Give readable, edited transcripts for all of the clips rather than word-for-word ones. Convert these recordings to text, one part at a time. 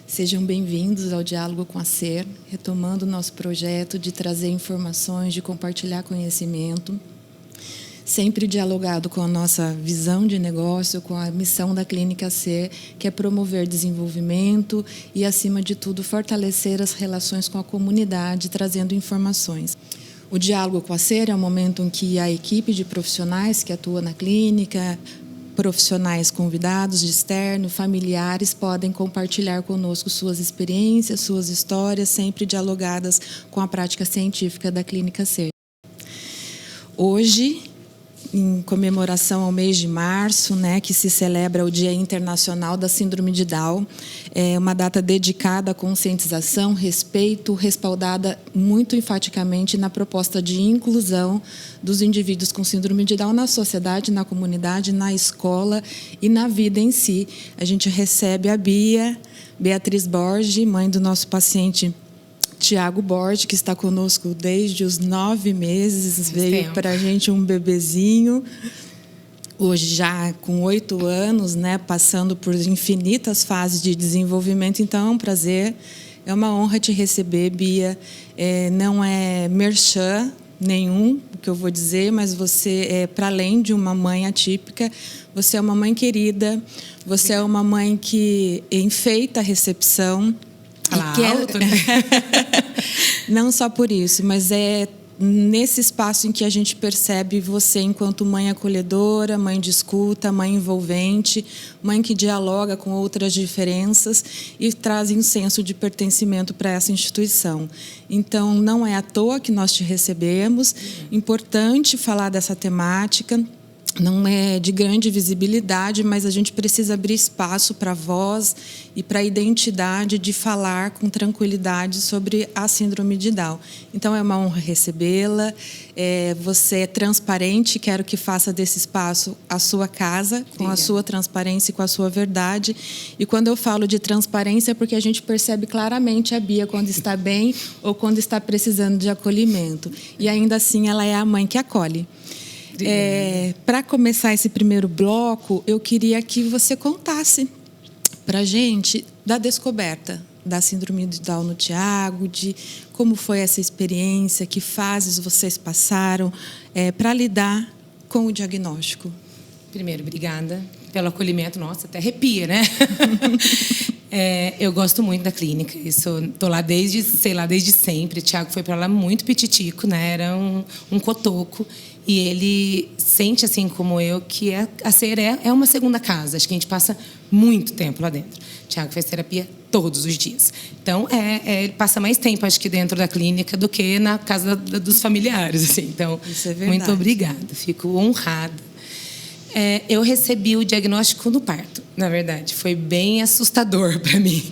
Sejam bem-vindos ao Diálogo com a SER, retomando o nosso projeto de trazer informações, de compartilhar conhecimento, sempre dialogado com a nossa visão de negócio, com a missão da Clínica SER, que é promover desenvolvimento e, acima de tudo, fortalecer as relações com a comunidade, trazendo informações. O Diálogo com a SER é um momento em que a equipe de profissionais que atua na clínica, profissionais convidados de externo, familiares, podem compartilhar conosco suas experiências, suas histórias, sempre dialogadas com a prática científica da Clínica SER. Hoje, em comemoração ao mês de março, que se celebra o Dia Internacional da Síndrome de Down, é uma data dedicada à conscientização, respeito, respaldada muito enfaticamente na proposta de inclusão dos indivíduos com síndrome de Down na sociedade, na comunidade, na escola e na vida em si. A gente recebe a Beatriz Borges, mãe do nosso paciente Tiago Borges, que está conosco desde os 9 meses, veio para a gente um bebezinho, hoje já com 8 anos, passando por infinitas fases de desenvolvimento. Então é um prazer, é uma honra te receber, Bia. Não é merchan nenhum o que eu vou dizer, mas você, para além de uma mãe atípica, você é uma mãe querida, você é uma mãe que enfeita a recepção. Alto, né? Não só por isso, mas é nesse espaço em que a gente percebe você enquanto mãe acolhedora, mãe de escuta, mãe envolvente, mãe que dialoga com outras diferenças e traz um senso de pertencimento para essa instituição. Então, não é à toa que nós te recebemos. Importante falar dessa temática. Não é de grande visibilidade, mas a gente precisa abrir espaço para a voz e para a identidade de falar com tranquilidade sobre a síndrome de Down. Então, é uma honra recebê-la. Você é transparente, quero que faça desse espaço a sua casa, com a sua transparência e com a sua verdade. E quando eu falo de transparência, é porque a gente percebe claramente a Bia quando está bem ou quando está precisando de acolhimento. E ainda assim, ela é a mãe que acolhe. Para começar esse primeiro bloco, eu queria que você contasse para a gente da descoberta da síndrome de Down no Tiago, de como foi essa experiência, que fases vocês passaram para lidar com o diagnóstico. Primeiro, obrigada pelo acolhimento. Nossa, até arrepia, né? Eu gosto muito da clínica. Estou lá desde sempre. O Tiago foi para lá muito petitico, né? Era um cotoco. E ele sente, assim como eu, que a SER é uma segunda casa. Acho que a gente passa muito tempo lá dentro. O Tiago faz terapia todos os dias. Então, ele passa mais tempo, acho que, dentro da clínica do que na casa dos familiares. Assim. Então, isso é verdade. Muito obrigada. Fico honrada. Eu recebi o diagnóstico no parto, na verdade. Foi bem assustador para mim.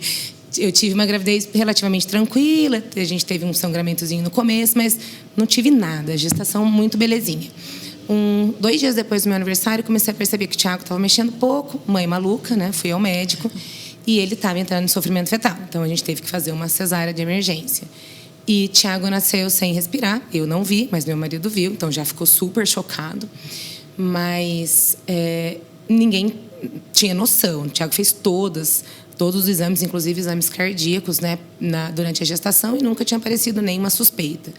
Eu tive uma gravidez relativamente tranquila, a gente teve um sangramentozinho no começo, mas não tive nada, gestação muito belezinha. 2 dias depois do meu aniversário, comecei a perceber que o Tiago estava mexendo pouco, mãe maluca, né? Fui ao médico e ele estava entrando em sofrimento fetal. Então, a gente teve que fazer uma cesárea de emergência. E Tiago nasceu sem respirar, eu não vi, mas meu marido viu, então já ficou super chocado. Mas ninguém tinha noção. O Tiago fez todos os exames, inclusive exames cardíacos, né, durante a gestação, e nunca tinha aparecido nenhuma suspeita.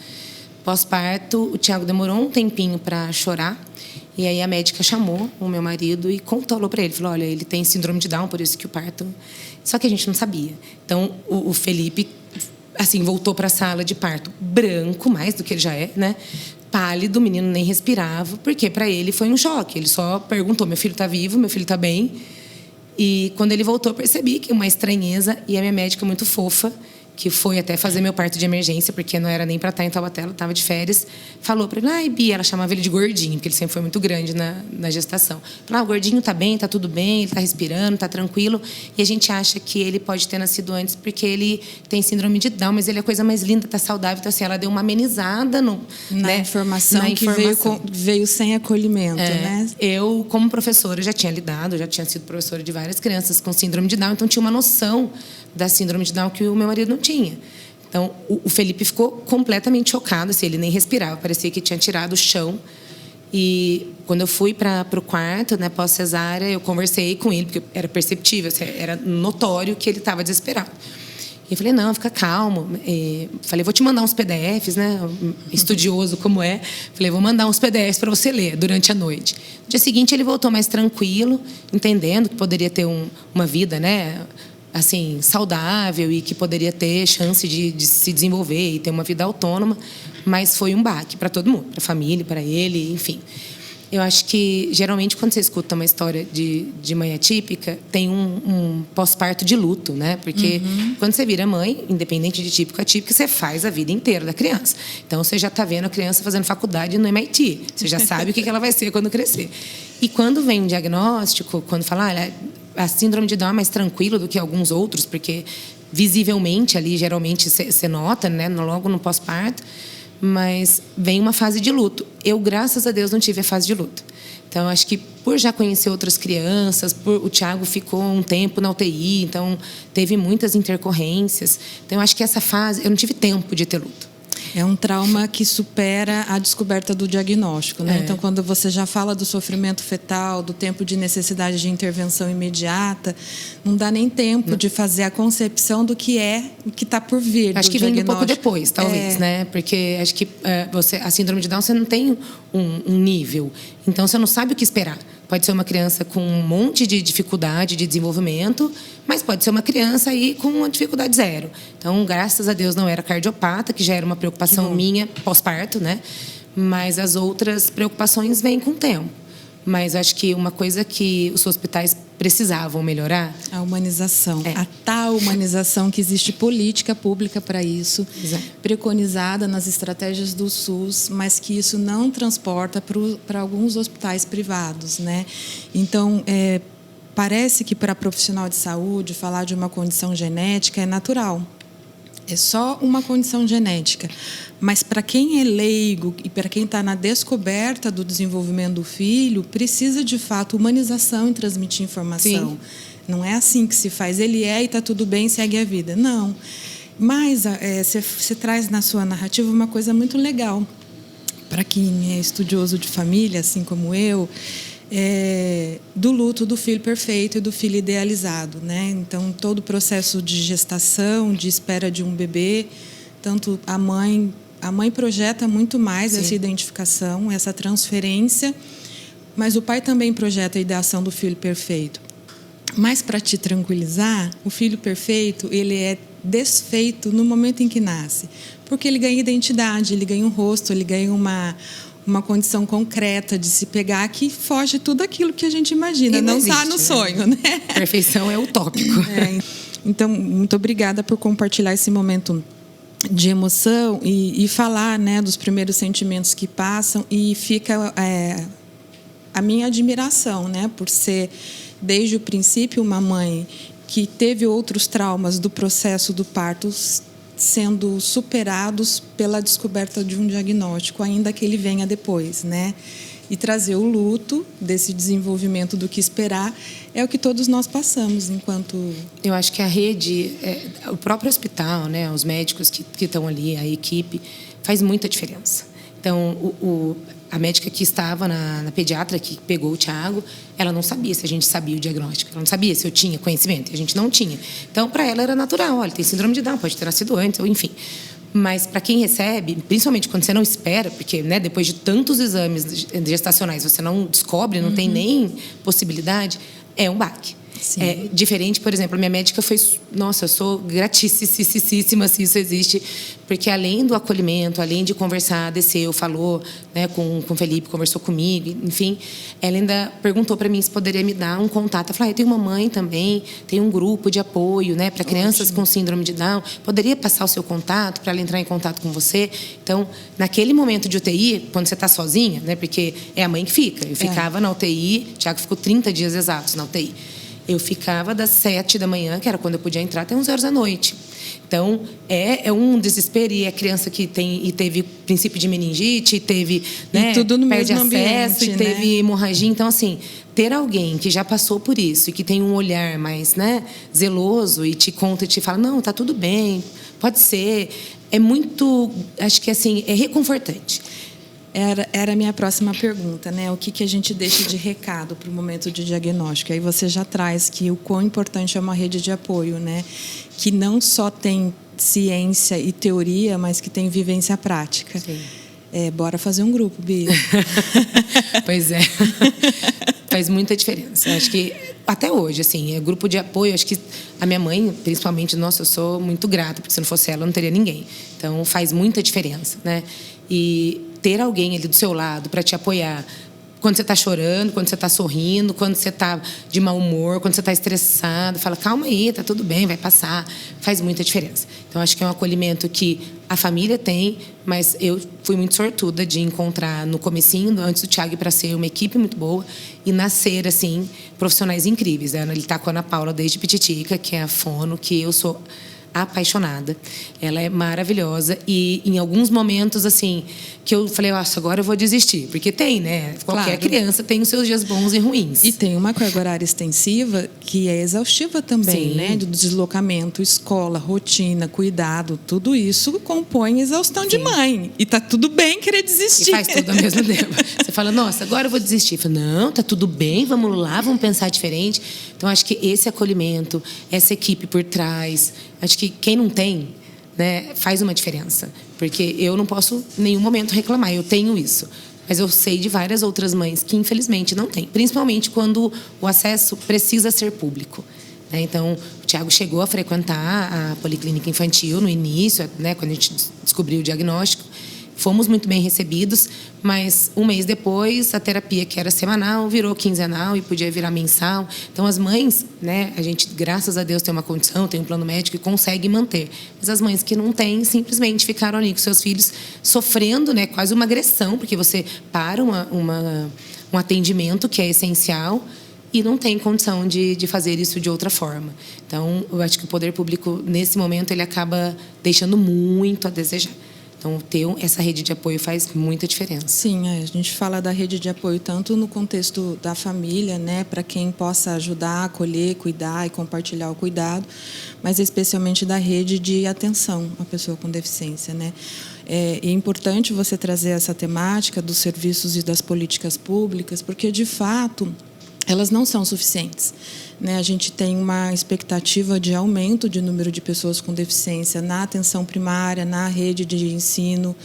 Pós-parto, o Tiago demorou um tempinho para chorar, e aí a médica chamou o meu marido e falou para ele, falou, olha, ele tem síndrome de Down, por isso que o parto... Só que a gente não sabia. Então, o Felipe, assim, voltou para a sala de parto branco, mais do que ele já é, né? Pálido, o menino nem respirava, porque para ele foi um choque. Ele só perguntou, meu filho está vivo, meu filho está bem... E quando ele voltou, eu percebi que uma estranheza, e a minha médica muito fofa, que foi até fazer meu parto de emergência, porque não era nem para estar em Taubaté, ela estava de férias, falou para ele: ai, Bia, ela chamava ele de gordinho, porque ele sempre foi muito grande na gestação. Falou: o gordinho tá bem, tá tudo bem, ele tá respirando, tá tranquilo. E a gente acha que ele pode ter nascido antes porque ele tem síndrome de Down, mas ele é a coisa mais linda, tá saudável. Então, assim, ela deu uma amenizada na informação que veio sem acolhimento, né? Eu, como professora, já tinha lidado, já tinha sido professora de várias crianças com síndrome de Down, então tinha uma noção da síndrome de Down que o meu marido não tinha. Então, o Felipe ficou completamente chocado, assim, ele nem respirava, parecia que tinha tirado o chão. E quando eu fui para o quarto, né, pós-cesárea, eu conversei com ele, porque era perceptível, assim, era notório que ele estava desesperado. E eu falei: não, fica calmo. Falei: vou te mandar uns PDFs, né? Estudioso como é. Falei: vou mandar uns PDFs para você ler durante a noite. No dia seguinte, ele voltou mais tranquilo, entendendo que poderia ter uma vida, né, assim, saudável e que poderia ter chance de se desenvolver e ter uma vida autônoma. Mas foi um baque para todo mundo, para a família, para ele, enfim. Eu acho que, geralmente, quando você escuta uma história de mãe atípica, tem um pós-parto de luto, né? Porque quando você vira mãe, independente de típico ou atípico, você faz a vida inteira da criança. Então, você já está vendo a criança fazendo faculdade no MIT. Você já sabe o que ela vai ser quando crescer. E quando vem um diagnóstico, quando fala: a síndrome de Down é mais tranquilo do que alguns outros, porque visivelmente ali, geralmente, você nota, né? Logo no pós-parto. Mas vem uma fase de luto. Eu, graças a Deus, não tive a fase de luto. Então, acho que por já conhecer outras crianças, o Thiago ficou um tempo na UTI, então teve muitas intercorrências. Então, acho que essa fase, eu não tive tempo de ter luto. É um trauma que supera a descoberta do diagnóstico, né? Então, quando você já fala do sofrimento fetal, do tempo de necessidade de intervenção imediata, não dá nem tempo de fazer a concepção do que está por vir. Acho que vem um pouco depois, talvez, né? Porque acho que a síndrome de Down, você não tem um nível. Então, você não sabe o que esperar. Pode ser uma criança com um monte de dificuldade de desenvolvimento, mas pode ser uma criança aí com uma dificuldade zero. Então, graças a Deus, não era cardiopata, que já era uma preocupação minha pós-parto, né? Mas as outras preocupações vêm com o tempo. Mas acho que uma coisa que os hospitais precisavam melhorar... A humanização. A tal humanização que existe política pública para isso, preconizada nas estratégias do SUS, mas que isso não transporta para alguns hospitais privados, né? Então, parece que para profissional de saúde falar de uma condição genética é natural. É só uma condição genética. Mas para quem é leigo e para quem está na descoberta do desenvolvimento do filho, precisa, de fato, humanização em transmitir informação. Sim. Não é assim que se faz. Ele e está tudo bem, segue a vida. Não. Mas você traz na sua narrativa uma coisa muito legal. Para quem é estudioso de família, assim como eu, do luto do filho perfeito e do filho idealizado, né? Então, todo o processo de gestação, de espera de um bebê, tanto a mãe projeta muito mais essa identificação, essa transferência, mas o pai também projeta a ideação do filho perfeito. Mas, para te tranquilizar, o filho perfeito, ele é desfeito no momento em que nasce, porque ele ganha identidade, ele ganha um rosto, ele ganha uma condição concreta de se pegar que foge tudo aquilo que a gente imagina. Não está no sonho, né? Perfeição é utópico. Então, muito obrigada por compartilhar esse momento de emoção e falar, né, dos primeiros sentimentos que passam. E fica a minha admiração, né, por ser, desde o princípio, uma mãe que teve outros traumas do processo do parto sendo superados pela descoberta de um diagnóstico, ainda que ele venha depois, né? E trazer o luto desse desenvolvimento do que esperar é o que todos nós passamos enquanto... Eu acho que a rede, o próprio hospital, né, os médicos que estão ali, a equipe, faz muita diferença. Então, a médica que estava na pediatra, que pegou o Thiago, ela não sabia se a gente sabia o diagnóstico. Ela não sabia se eu tinha conhecimento. E a gente não tinha. Então, para ela era natural. Olha, tem síndrome de Down, pode ter nascido antes, ou enfim. Mas, para quem recebe, principalmente quando você não espera, porque, né, depois de tantos exames gestacionais, você não descobre, não tem nem possibilidade, é um baque. Diferente, por exemplo, a minha médica foi... Nossa, eu sou gratíssima se isso existe, porque além do acolhimento, além de conversar, desceu, falou, né, com o Felipe, conversou comigo, enfim, ela ainda perguntou para mim se poderia me dar um contato. Ela falou, eu tenho uma mãe também, tem um grupo de apoio, né, para crianças com síndrome de Down, poderia passar o seu contato para ela entrar em contato com você? Então, naquele momento de UTI, quando você está sozinha, né, porque é a mãe que fica, eu ficava na UTI, o Thiago ficou 30 dias exatos na UTI. Eu ficava das 7 da manhã, que era quando eu podia entrar, até 11 horas da noite. Então, é um desespero. E a criança que teve princípio de meningite, teve, né, tudo no perde mesmo acesso, ambiente, e teve hemorragia. Então, assim, ter alguém que já passou por isso e que tem um olhar mais, né, zeloso e te conta e te fala, não, tá tudo bem, pode ser. É muito, acho que assim, é reconfortante. Era a minha próxima pergunta, né? O que a gente deixa de recado para o momento de diagnóstico? Aí você já traz que o quão importante é uma rede de apoio, né? Que não só tem ciência e teoria, mas que tem vivência prática. Sim. Bora fazer um grupo, Bia. Pois é. Faz muita diferença. Acho que até hoje, assim, grupo de apoio, acho que a minha mãe, principalmente, nossa, eu sou muito grata, porque se não fosse ela, eu não teria ninguém. Então, faz muita diferença, né? E ter alguém ali do seu lado para te apoiar quando você está chorando, quando você está sorrindo, quando você está de mau humor, quando você está estressado, fala, calma aí, tá tudo bem, vai passar, faz muita diferença. Então, acho que é um acolhimento que a família tem, mas eu fui muito sortuda de encontrar no comecinho, antes do Thiago ir para ser uma equipe muito boa e nascer, assim, profissionais incríveis. Ele está com a Ana Paula desde Pititica, que é a fono, que eu sou apaixonada. Ela é maravilhosa e em alguns momentos assim que eu falei, nossa, agora eu vou desistir, porque tem, né? Qualquer criança tem os seus dias bons e ruins. E tem uma carga horária extensiva que é exaustiva também, né? Do deslocamento, escola, rotina, cuidado, tudo isso compõe exaustão de mãe. E tá tudo bem querer desistir. E faz tudo ao mesmo tempo. Você fala, nossa, agora eu vou desistir. Eu falo, não, tá tudo bem, vamos lá, vamos pensar diferente. Então, acho que esse acolhimento, essa equipe por trás, acho que quem não tem, né, faz uma diferença. Porque eu não posso em nenhum momento reclamar, eu tenho isso. Mas eu sei de várias outras mães que, infelizmente, não têm. Principalmente quando o acesso precisa ser público. Então, o Thiago chegou a frequentar a policlínica infantil no início, né, quando a gente descobriu o diagnóstico. Fomos muito bem recebidos, mas um mês depois, a terapia que era semanal virou quinzenal e podia virar mensal. Então, as mães, né, a gente, graças a Deus, tem uma condição, tem um plano médico e consegue manter. Mas as mães que não têm, simplesmente ficaram ali com seus filhos sofrendo, né, quase uma agressão, porque você para um atendimento que é essencial e não tem condição de fazer isso de outra forma. Então, eu acho que o poder público, nesse momento, ele acaba deixando muito a desejar. Então, ter essa rede de apoio faz muita diferença. Sim, a gente fala da rede de apoio tanto no contexto da família, né, para quem possa ajudar, acolher, cuidar e compartilhar o cuidado, mas especialmente da rede de atenção à pessoa com deficiência, né? É importante você trazer essa temática dos serviços e das políticas públicas, porque, de fato, elas não são suficientes. A gente tem uma expectativa de aumento de número de pessoas com deficiência na atenção primária, na rede de ensino,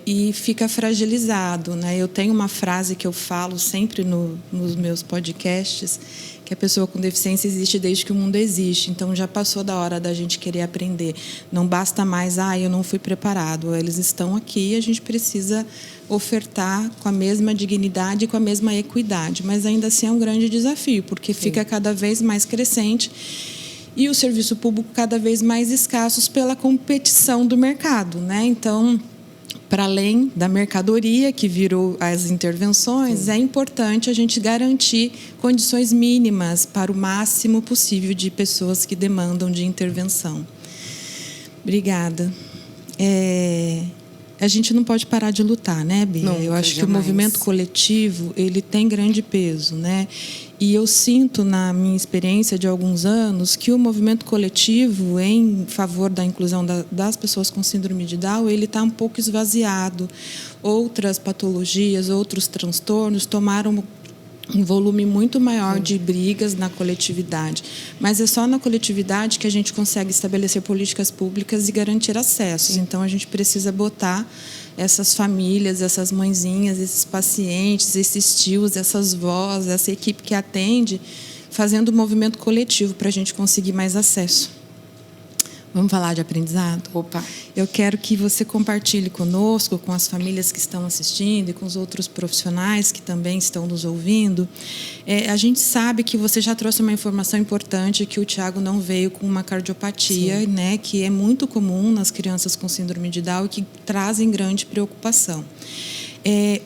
e fica fragilizado. Eu tenho uma frase que eu falo sempre nos meus podcasts, que a pessoa com deficiência existe desde que o mundo existe. Então, já passou da hora da gente querer aprender. Não basta mais, eu não fui preparado. Eles estão aqui e a gente precisa ofertar com a mesma dignidade e com a mesma equidade. Mas, ainda assim, é um grande desafio, porque fica cada vez mais crescente e o serviço público cada vez mais escassos pela competição do mercado. Então, para além da mercadoria que virou as intervenções, é importante a gente garantir condições mínimas para o máximo possível de pessoas que demandam de intervenção. Obrigada. A gente não pode parar de lutar, né, Bia? Nunca, eu acho jamais. Que o movimento coletivo ele tem grande peso, né? E eu sinto, na minha experiência de alguns anos, que o movimento coletivo em favor da inclusão das pessoas com síndrome de Down, ele está um pouco esvaziado. Outras patologias, outros transtornos tomaram um volume muito maior de brigas na coletividade. Mas é só na coletividade que a gente consegue estabelecer políticas públicas e garantir acessos. Então, a gente precisa botar essas famílias, essas mãezinhas, esses pacientes, esses tios, essas vós, essa equipe que atende, fazendo um movimento coletivo para a gente conseguir mais acesso. Vamos falar de aprendizado? Opa! Eu quero que você compartilhe conosco, com as famílias que estão assistindo e com os outros profissionais que também estão nos ouvindo. A gente sabe que você já trouxe uma informação importante, que o Thiago não veio com uma cardiopatia, né, que é muito comum nas crianças com síndrome de Down e que trazem grande preocupação.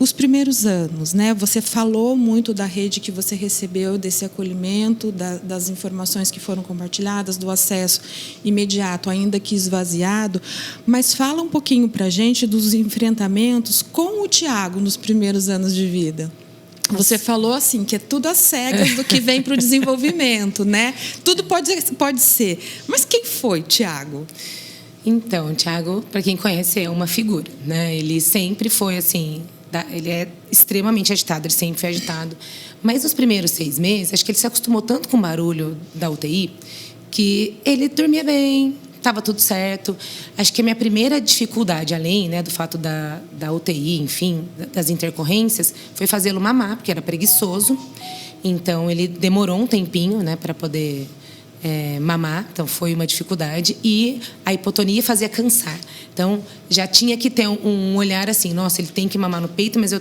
Os primeiros anos, né? Você falou muito da rede que você recebeu, desse acolhimento, das informações que foram compartilhadas, do acesso imediato, ainda que esvaziado. Mas fala um pouquinho para a gente dos enfrentamentos com o Thiago nos primeiros anos de vida. Você falou assim, que é tudo às cegas do que vem para o desenvolvimento, né? Tudo pode ser. Mas quem foi, Thiago? Então, o Thiago, para quem conhece, é uma figura, né? Ele sempre foi assim, ele é extremamente agitado, ele sempre foi agitado. Mas nos primeiros 6 meses, acho que ele se acostumou tanto com o barulho da UTI que ele dormia bem, estava tudo certo. Acho que a minha primeira dificuldade, além, né, do fato da UTI, enfim, das intercorrências, foi fazê-lo mamar, porque era preguiçoso. Então, ele demorou um tempinho, né, para poder mamar, então foi uma dificuldade, e a hipotonia fazia cansar. Então já tinha que ter um olhar assim, nossa, ele tem que mamar no peito, mas ele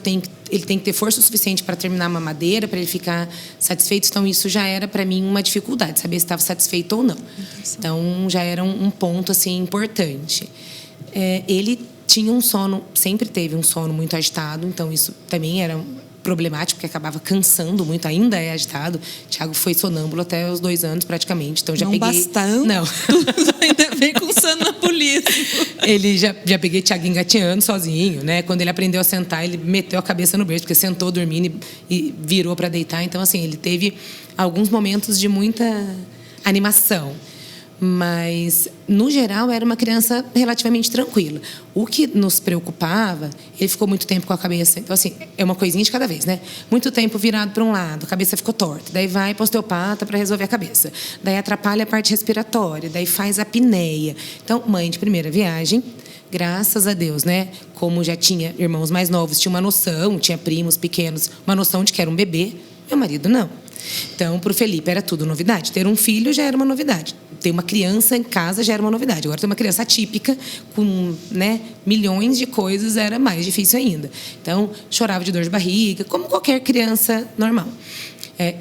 tem que ter força o suficiente para terminar a mamadeira, para ele ficar satisfeito. Então isso já era para mim uma dificuldade, saber se estava satisfeito ou não. Então já era um ponto assim importante. Ele tinha um sono, sempre teve um sono muito agitado, então isso também era problemático, porque acabava cansando muito, ainda é agitado. O Thiago foi sonâmbulo até os 2 anos, praticamente. Então já não peguei. Bastante, não. Ainda vem com sonambulismo. Ele já peguei Thiago engateando sozinho, né? Quando ele aprendeu a sentar, ele meteu a cabeça no berço, porque sentou dormindo e virou para deitar. Então, assim, ele teve alguns momentos de muita animação. Mas, no geral, era uma criança relativamente tranquila. O que nos preocupava, ele ficou muito tempo com a cabeça... Então, assim, é uma coisinha de cada vez, né? Muito tempo virado para um lado, a cabeça ficou torta. Daí vai para o osteopata para resolver a cabeça. Daí atrapalha a parte respiratória, daí faz apneia. Então, mãe de primeira viagem, graças a Deus, né? Como já tinha irmãos mais novos, tinha uma noção, tinha primos pequenos, uma noção de que era um bebê. Meu marido, não. Então, para o Felipe era tudo novidade. Ter um filho já era uma novidade. Ter uma criança em casa já era uma novidade. Agora, ter uma criança atípica, com, né, milhões de coisas, era mais difícil ainda. Então, chorava de dor de barriga, como qualquer criança normal.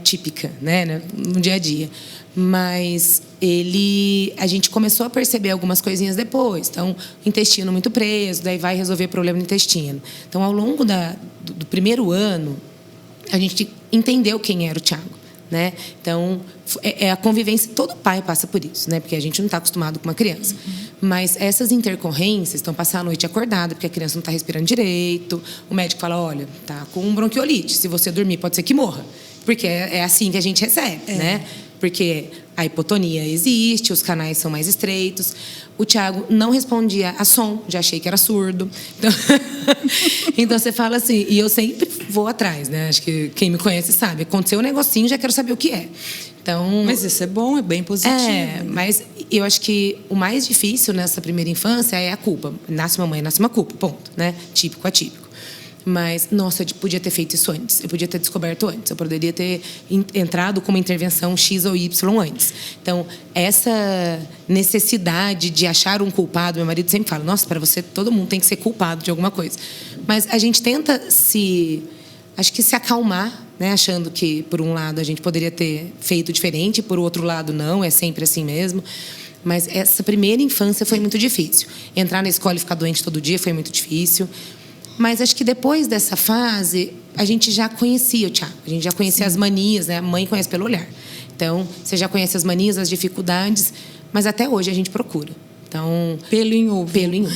Típica, né, no dia a dia. Mas a gente começou a perceber algumas coisinhas depois. Então, intestino muito preso, daí vai resolver problema no intestino. Então, ao longo do primeiro ano, a gente entendeu quem era o Thiago, né? Então, a convivência, todo pai passa por isso, né? Porque a gente não está acostumado com uma criança. Mas essas intercorrências estão passando a noite acordada, porque a criança não está respirando direito. O médico fala, olha, tá com bronquiolite, se você dormir pode ser que morra. Porque é assim que a gente recebe, né? Porque a hipotonia existe, os canais são mais estreitos. O Thiago não respondia a som, já achei que era surdo. Então você fala assim, e eu sempre vou atrás, né? Acho que quem me conhece sabe. Aconteceu um negocinho, já quero saber o que é. Então, mas isso é bom, é bem positivo. Né? Mas eu acho que o mais difícil nessa primeira infância é a culpa. Nasce uma mãe, nasce uma culpa, ponto, né? Típico, atípico. Mas, nossa, eu podia ter feito isso antes. Eu podia ter descoberto antes. Eu poderia ter entrado com uma intervenção X ou Y antes. Então, essa necessidade de achar um culpado, meu marido sempre fala, nossa, para você, todo mundo tem que ser culpado de alguma coisa. Mas a gente tenta se acalmar, né? Achando que, por um lado, a gente poderia ter feito diferente, por outro lado, não, é sempre assim mesmo. Mas essa primeira infância foi muito difícil. Entrar na escola e ficar doente todo dia foi muito difícil. Mas acho que depois dessa fase, a gente já conhecia o Thiago. A gente já conhecia as manias, né? A mãe conhece pelo olhar. Então, você já conhece as manias, as dificuldades, mas até hoje a gente procura. Então, pelo em ovo. Pelo em ovo.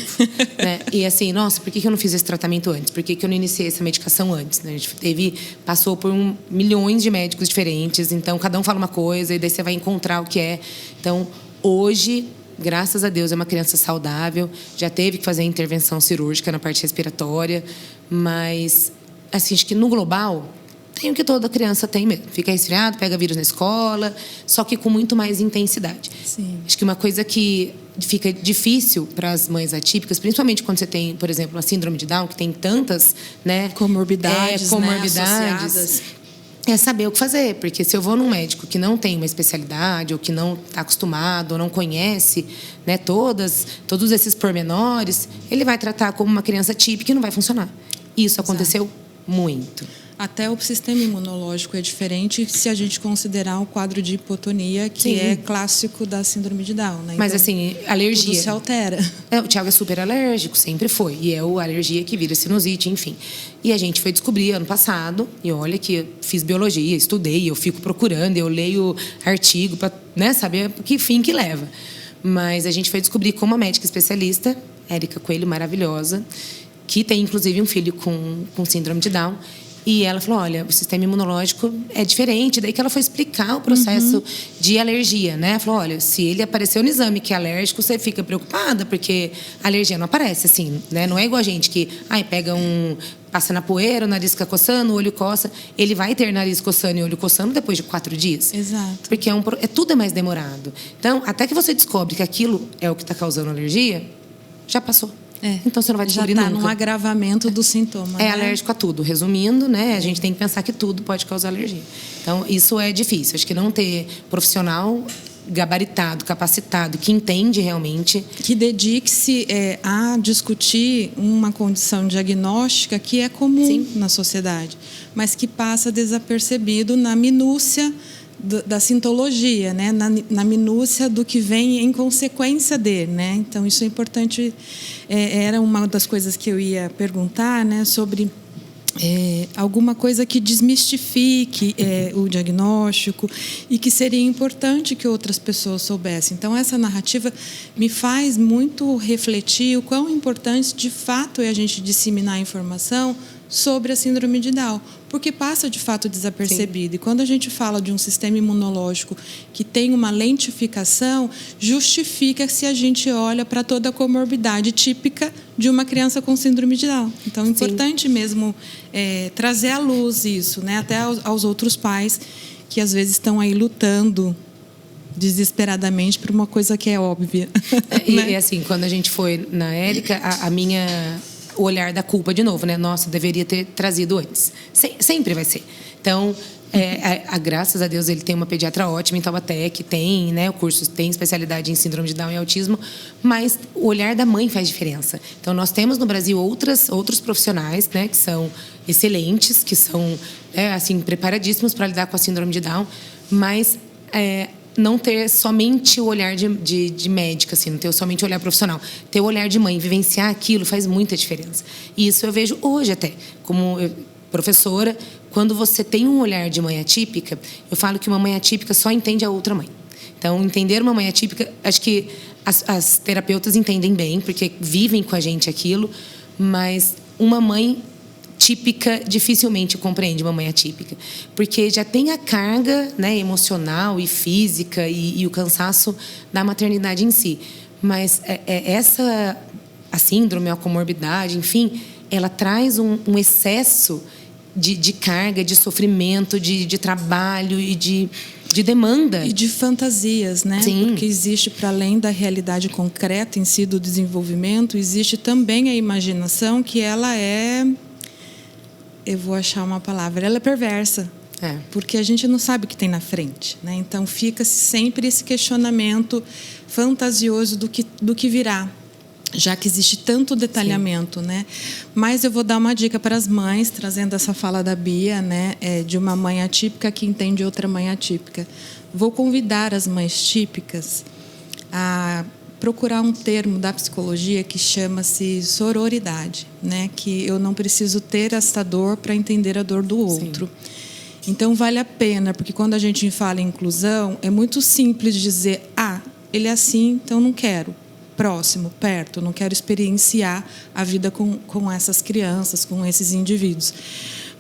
Né? E assim, nossa, por que eu não fiz esse tratamento antes? Por que eu não iniciei essa medicação antes? Né? A gente passou por milhões de médicos diferentes, então cada um fala uma coisa e daí você vai encontrar o que é. Então, hoje, graças a Deus, é uma criança saudável, já teve que fazer intervenção cirúrgica na parte respiratória, mas, assim, acho que no global, tem o que toda criança tem mesmo. Fica resfriado, pega vírus na escola, só que com muito mais intensidade. Sim. Acho que uma coisa que fica difícil para as mães atípicas, principalmente quando você tem, por exemplo, a síndrome de Down, que tem tantas, né, comorbidades, comorbidades, né, é saber o que fazer, porque se eu vou num médico que não tem uma especialidade, ou que não está acostumado, ou não conhece, né, todos esses pormenores, ele vai tratar como uma criança típica e não vai funcionar. Isso aconteceu muito. Até o sistema imunológico é diferente se a gente considerar o quadro de hipotonia, que Sim. é clássico da síndrome de Down, né? Mas então, assim, alergia. Tudo se altera. O Thiago é super alérgico, sempre foi. E é a alergia que vira sinusite, enfim. E a gente foi descobrir ano passado, e olha que eu fiz biologia, estudei, eu fico procurando, eu leio artigo para, né, saber que fim que leva. Mas a gente foi descobrir com uma médica especialista, Érica Coelho, maravilhosa, que tem inclusive um filho com síndrome de Down. E ela falou, olha, o sistema imunológico é diferente. Daí que ela foi explicar o processo de alergia, né? Ela falou, olha, se ele apareceu no exame que é alérgico, você fica preocupada, porque a alergia não aparece assim, né? Não é igual a gente que pega passa na poeira, o nariz fica coçando, o olho coça. Ele vai ter nariz coçando e olho coçando depois de 4 dias. Exato. Porque tudo é mais demorado. Então, até que você descobre que aquilo é o que está causando alergia, já passou. Então você não vai descobrir nunca. Já nunca. está num agravamento do sintoma. É né? alérgico a tudo. Resumindo, né? A gente tem que pensar que tudo pode causar alergia. Então, isso é difícil. Acho que não ter profissional gabaritado, capacitado, que entende realmente. Que dedique-se a discutir uma condição diagnóstica que é comum Sim. na sociedade, mas que passa desapercebido na minúcia da sintologia, né? na minúcia do que vem em consequência dele, né? Então isso é importante. Era uma das coisas que eu ia perguntar, né? Sobre alguma coisa que desmistifique o diagnóstico e que seria importante que outras pessoas soubessem. Então essa narrativa me faz muito refletir o quão importante de fato é a gente disseminar a informação sobre a síndrome de Down, porque passa de fato desapercebido. Sim. E quando a gente fala de um sistema imunológico que tem uma lentificação, justifica se a gente olha para toda a comorbidade típica de uma criança com síndrome de Down. Então é importante mesmo trazer à luz isso, né? Até aos outros pais que às vezes estão aí lutando desesperadamente por uma coisa que é óbvia. Né? E assim, quando a gente foi na Érica, o olhar da culpa de novo, né? Nossa, deveria ter trazido antes. Sempre vai ser. Então, graças a Deus, ele tem uma pediatra ótima em Taubaté, que tem, né, o curso, tem especialidade em síndrome de Down e autismo, mas o olhar da mãe faz diferença. Então, nós temos no Brasil outros profissionais, né, que são excelentes, que são assim, preparadíssimos para lidar com a síndrome de Down, mas não ter somente o olhar de médica, assim, não ter somente o olhar profissional. Ter o olhar de mãe, vivenciar aquilo faz muita diferença. E isso eu vejo hoje até, como professora, quando você tem um olhar de mãe atípica, eu falo que uma mãe atípica só entende a outra mãe. Então, entender uma mãe atípica, acho que as terapeutas entendem bem, porque vivem com a gente aquilo, mas uma mãe típica dificilmente compreende uma mãe atípica, porque já tem a carga, né, emocional e física e o cansaço da maternidade em si. Mas a síndrome, a comorbidade, enfim, ela traz um excesso de carga, de sofrimento, de trabalho e de demanda. E de fantasias, né? Sim. Porque existe, para além da realidade concreta em si do desenvolvimento, existe também a imaginação, que ela eu vou achar uma palavra, ela é perversa. Porque a gente não sabe o que tem na frente, né? Então fica-se sempre esse questionamento fantasioso do que virá, já que existe tanto detalhamento, né? Mas eu vou dar uma dica para as mães, trazendo essa fala da Bia, né? De uma mãe atípica que entende outra mãe atípica. Vou convidar as mães típicas a procurar um termo da psicologia que chama-se sororidade, né? Que eu não preciso ter esta dor para entender a dor do outro. Sim. Então vale a pena, porque quando a gente fala em inclusão, é muito simples dizer, ele é assim, então não quero. Próximo, perto, não quero experienciar a vida com essas crianças, com esses indivíduos.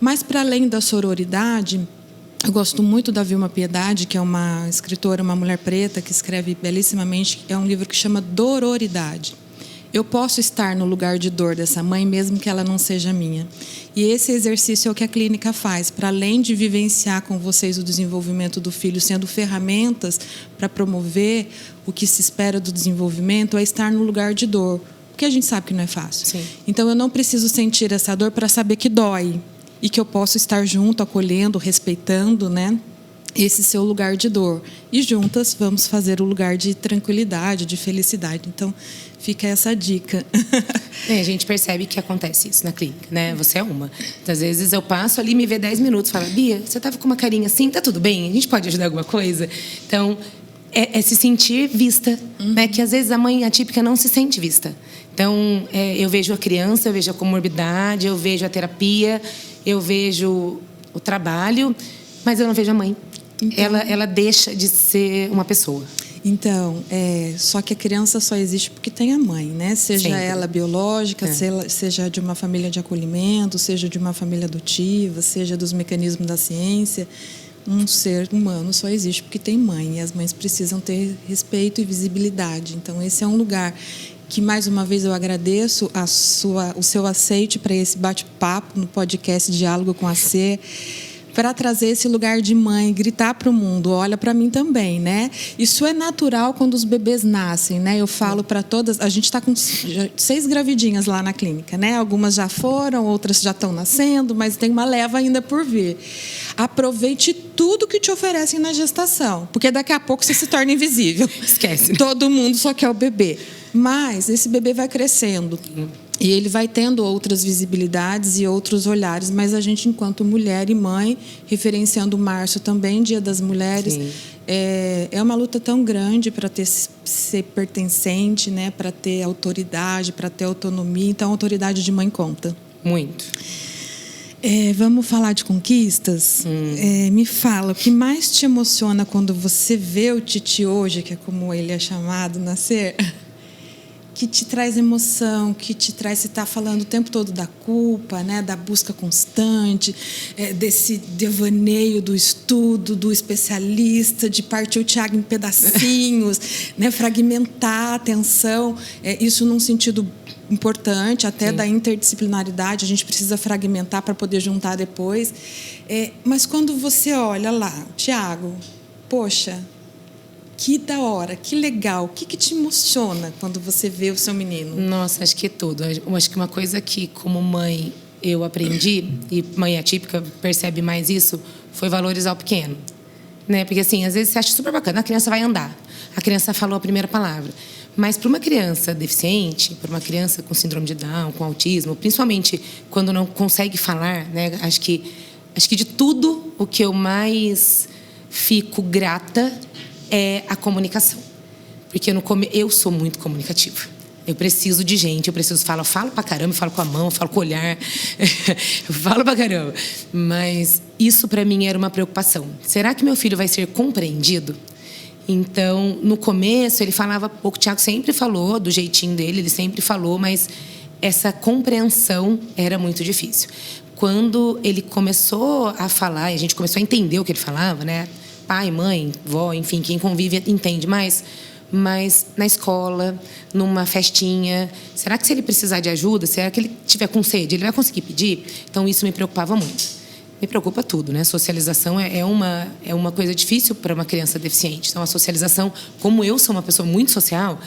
Mas para além da sororidade, eu gosto muito da Vilma Piedade, que é uma escritora, uma mulher preta, que escreve belíssimamente. É um livro que chama Dororidade. Eu posso estar no lugar de dor dessa mãe, mesmo que ela não seja minha. E esse exercício é o que a clínica faz, para além de vivenciar com vocês o desenvolvimento do filho, sendo ferramentas para promover o que se espera do desenvolvimento, é estar no lugar de dor, porque a gente sabe que não é fácil. Sim. Então, eu não preciso sentir essa dor para saber que dói. e que eu posso estar junto, acolhendo, respeitando, né, esse seu lugar de dor. E juntas vamos fazer o lugar de tranquilidade, de felicidade. Então, fica essa dica. A gente percebe que acontece isso na clínica, né? Você é uma. Às vezes eu passo ali, me vê 10 minutos, fala, Bia, você estava com uma carinha assim, tá tudo bem? A gente pode ajudar alguma coisa? Então, é se sentir vista, né? Que às vezes a mãe atípica não se sente vista. Então, eu vejo a criança, eu vejo a comorbidade, eu vejo a terapia, eu vejo o trabalho, mas eu não vejo a mãe. Então, ela deixa de ser uma pessoa. Então, só que a criança só existe porque tem a mãe, né? Seja sempre ela biológica, seja de uma família de acolhimento, seja de uma família adotiva, seja dos mecanismos da ciência. Um ser humano só existe porque tem mãe. E as mães precisam ter respeito e visibilidade. Então, esse é um lugar que, mais uma vez, eu agradeço o seu aceite para esse bate-papo no podcast Diálogo com a C, para trazer esse lugar de mãe, gritar para o mundo, olha para mim também, né? Isso é natural quando os bebês nascem, né? Eu falo para todas, a gente está com 6 gravidinhas lá na clínica, né? Algumas já foram, outras já estão nascendo, mas tem uma leva ainda por vir. Aproveite tudo que te oferecem na gestação, porque daqui a pouco você se torna invisível. Esquece. Todo mundo só quer o bebê. Mas esse bebê vai crescendo. E ele vai tendo outras visibilidades e outros olhares. Mas a gente, enquanto mulher e mãe, referenciando março também, Dia das Mulheres, é uma luta tão grande para ser pertencente, né? Para ter autoridade, para ter autonomia. Então, a autoridade de mãe conta. Muito. Vamos falar de conquistas? Me fala, o que mais te emociona quando você vê o Titi hoje, que é como ele é chamado, nascer? Que te traz emoção, que te traz... Você está falando o tempo todo da culpa, né? Da busca constante, desse devaneio do estudo, do especialista, de partir o Tiago em pedacinhos, né? Fragmentar a atenção. Isso num sentido importante, até da interdisciplinaridade. A gente precisa fragmentar para poder juntar depois. Mas quando você olha lá, Tiago, poxa... Que da hora, que legal. O que te emociona quando você vê o seu menino? Nossa, acho que é tudo. Eu acho que uma coisa que, como mãe, eu aprendi, e mãe atípica percebe mais isso, foi valorizar o pequeno. Né? Porque, assim, às vezes você acha super bacana, a criança vai andar, a criança falou a primeira palavra. Mas para uma criança deficiente, para uma criança com síndrome de Down, com autismo, principalmente quando não consegue falar, né? Acho que de tudo, o que eu mais fico grata é a comunicação. Porque eu sou muito comunicativa. Eu preciso de gente, eu falo pra caramba, eu falo com a mão, eu falo com o olhar, eu falo pra caramba. Mas isso pra mim era uma preocupação. Será que meu filho vai ser compreendido? Então, no começo, ele falava pouco. O Tiago sempre falou do jeitinho dele, ele sempre falou, mas essa compreensão era muito difícil. Quando ele começou a falar, e a gente começou a entender o que ele falava, né? Pai, mãe, vó, enfim, quem convive entende mais. Mas na escola, numa festinha, será que se ele precisar de ajuda, será que ele tiver com sede, ele vai conseguir pedir? Então, isso me preocupava muito. Me preocupa tudo, né? Socialização é uma coisa difícil para uma criança deficiente. Então, a socialização, como eu sou uma pessoa muito social,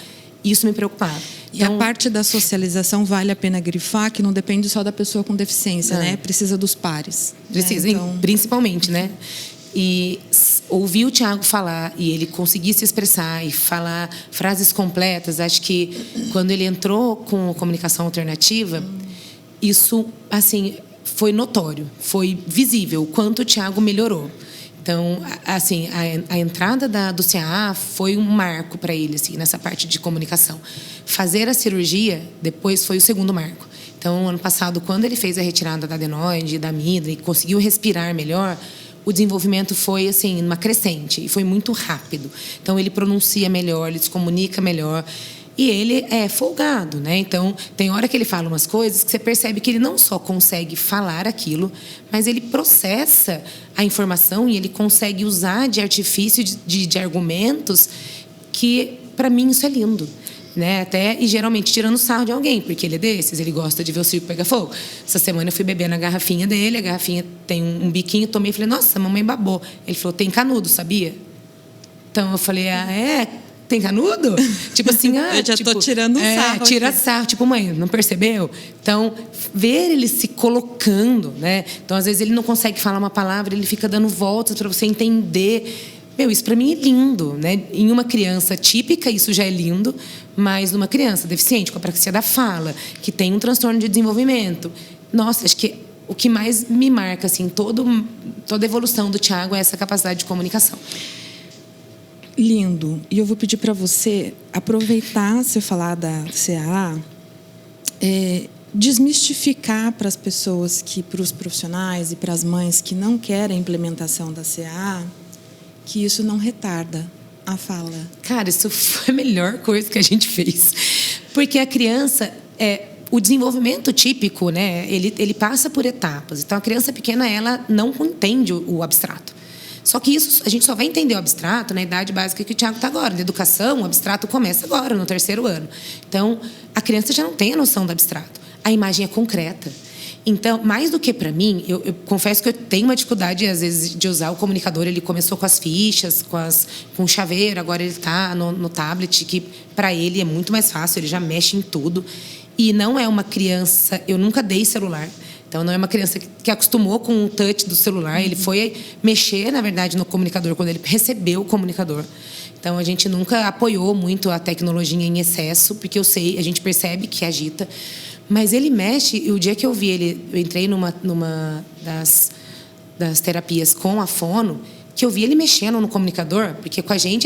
isso me preocupava. E a parte da socialização, vale a pena grifar, que não depende só da pessoa com deficiência, né? Precisa dos pares. Precisa, então... principalmente, né? E ouvir o Tiago falar e ele conseguir se expressar e falar frases completas, acho que quando ele entrou com a comunicação alternativa, isso, assim, foi notório, foi visível o quanto o Tiago melhorou. Então, assim, a entrada do CAA foi um marco para ele, assim, nessa parte de comunicação. Fazer a cirurgia depois foi o segundo marco. Então, ano passado, quando ele fez a retirada da adenoide e da amígdala e conseguiu respirar melhor, o desenvolvimento foi, assim, uma crescente e foi muito rápido. Então, ele pronuncia melhor, ele se comunica melhor e ele é folgado, né? Então, tem hora que ele fala umas coisas que você percebe que ele não só consegue falar aquilo, mas ele processa a informação e ele consegue usar de artifício, de argumentos que, para mim, isso é lindo. Né? E geralmente tirando sarro de alguém, porque ele é desses, ele gosta de ver o circo pegar fogo. Essa semana eu fui beber na garrafinha dele, a garrafinha tem um biquinho, tomei e falei, nossa, a mamãe babou. Ele falou, tem canudo, sabia? Então eu falei, tem canudo? Tipo assim, eu já tô tirando sarro. Tira sarro. Tipo, mãe, não percebeu? Então, ver ele se colocando, né? Então, às vezes, ele não consegue falar uma palavra, ele fica dando voltas para você entender. Meu, isso para mim é lindo, né? Em uma criança típica, isso já é lindo, mas numa criança deficiente, com apraxia da fala, que tem um transtorno de desenvolvimento. Nossa, acho que o que mais me marca, assim, toda a evolução do Thiago é essa capacidade de comunicação. Lindo. E eu vou pedir para você aproveitar você falar da CAA, desmistificar para as pessoas, para os profissionais e para as mães que não querem a implementação da CAA, que isso não retarda a fala. Cara, isso foi a melhor coisa que a gente fez. Porque a criança, o desenvolvimento típico, né, ele passa por etapas. Então, a criança pequena, ela não entende o abstrato. Só que isso, a gente só vai entender o abstrato na idade básica que o Thiago está agora. Na educação, o abstrato começa agora, no 3º ano. Então, a criança já não tem a noção do abstrato. A imagem é concreta. Então, mais do que para mim, eu confesso que eu tenho uma dificuldade, às vezes, de usar o comunicador. Ele começou com as fichas, com o chaveiro, agora ele está no tablet, que para ele é muito mais fácil, ele já mexe em tudo. E não é uma criança... Eu nunca dei celular. Então, não é uma criança que acostumou com o touch do celular. Ele foi mexer, na verdade, no comunicador quando ele recebeu o comunicador. Então, a gente nunca apoiou muito a tecnologia em excesso, porque a gente percebe que agita. Mas ele mexe, e o dia que eu vi ele, eu entrei numa das terapias com a fono, que eu vi ele mexendo no comunicador, porque com a gente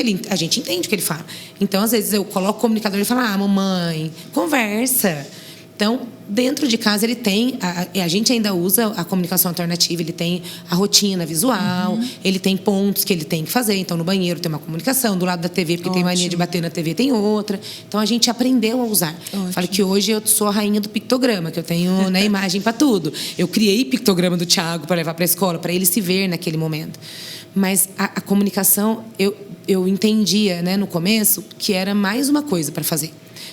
entende o que ele fala. Então, às vezes, eu coloco o comunicador e falo, mamãe, conversa. Então, dentro de casa, ele tem... A gente ainda usa a comunicação alternativa, ele tem a rotina visual, ele tem pontos que ele tem que fazer. Então, no banheiro tem uma comunicação, do lado da TV, porque tem mania de bater na TV, tem outra. Então, a gente aprendeu a usar. Falo que hoje eu sou a rainha do pictograma, que eu tenho, né, imagem para tudo. Eu criei pictograma do Thiago para levar para a escola, para ele se ver naquele momento. Mas a comunicação, eu entendia, né, no começo, que era mais uma coisa para fazer.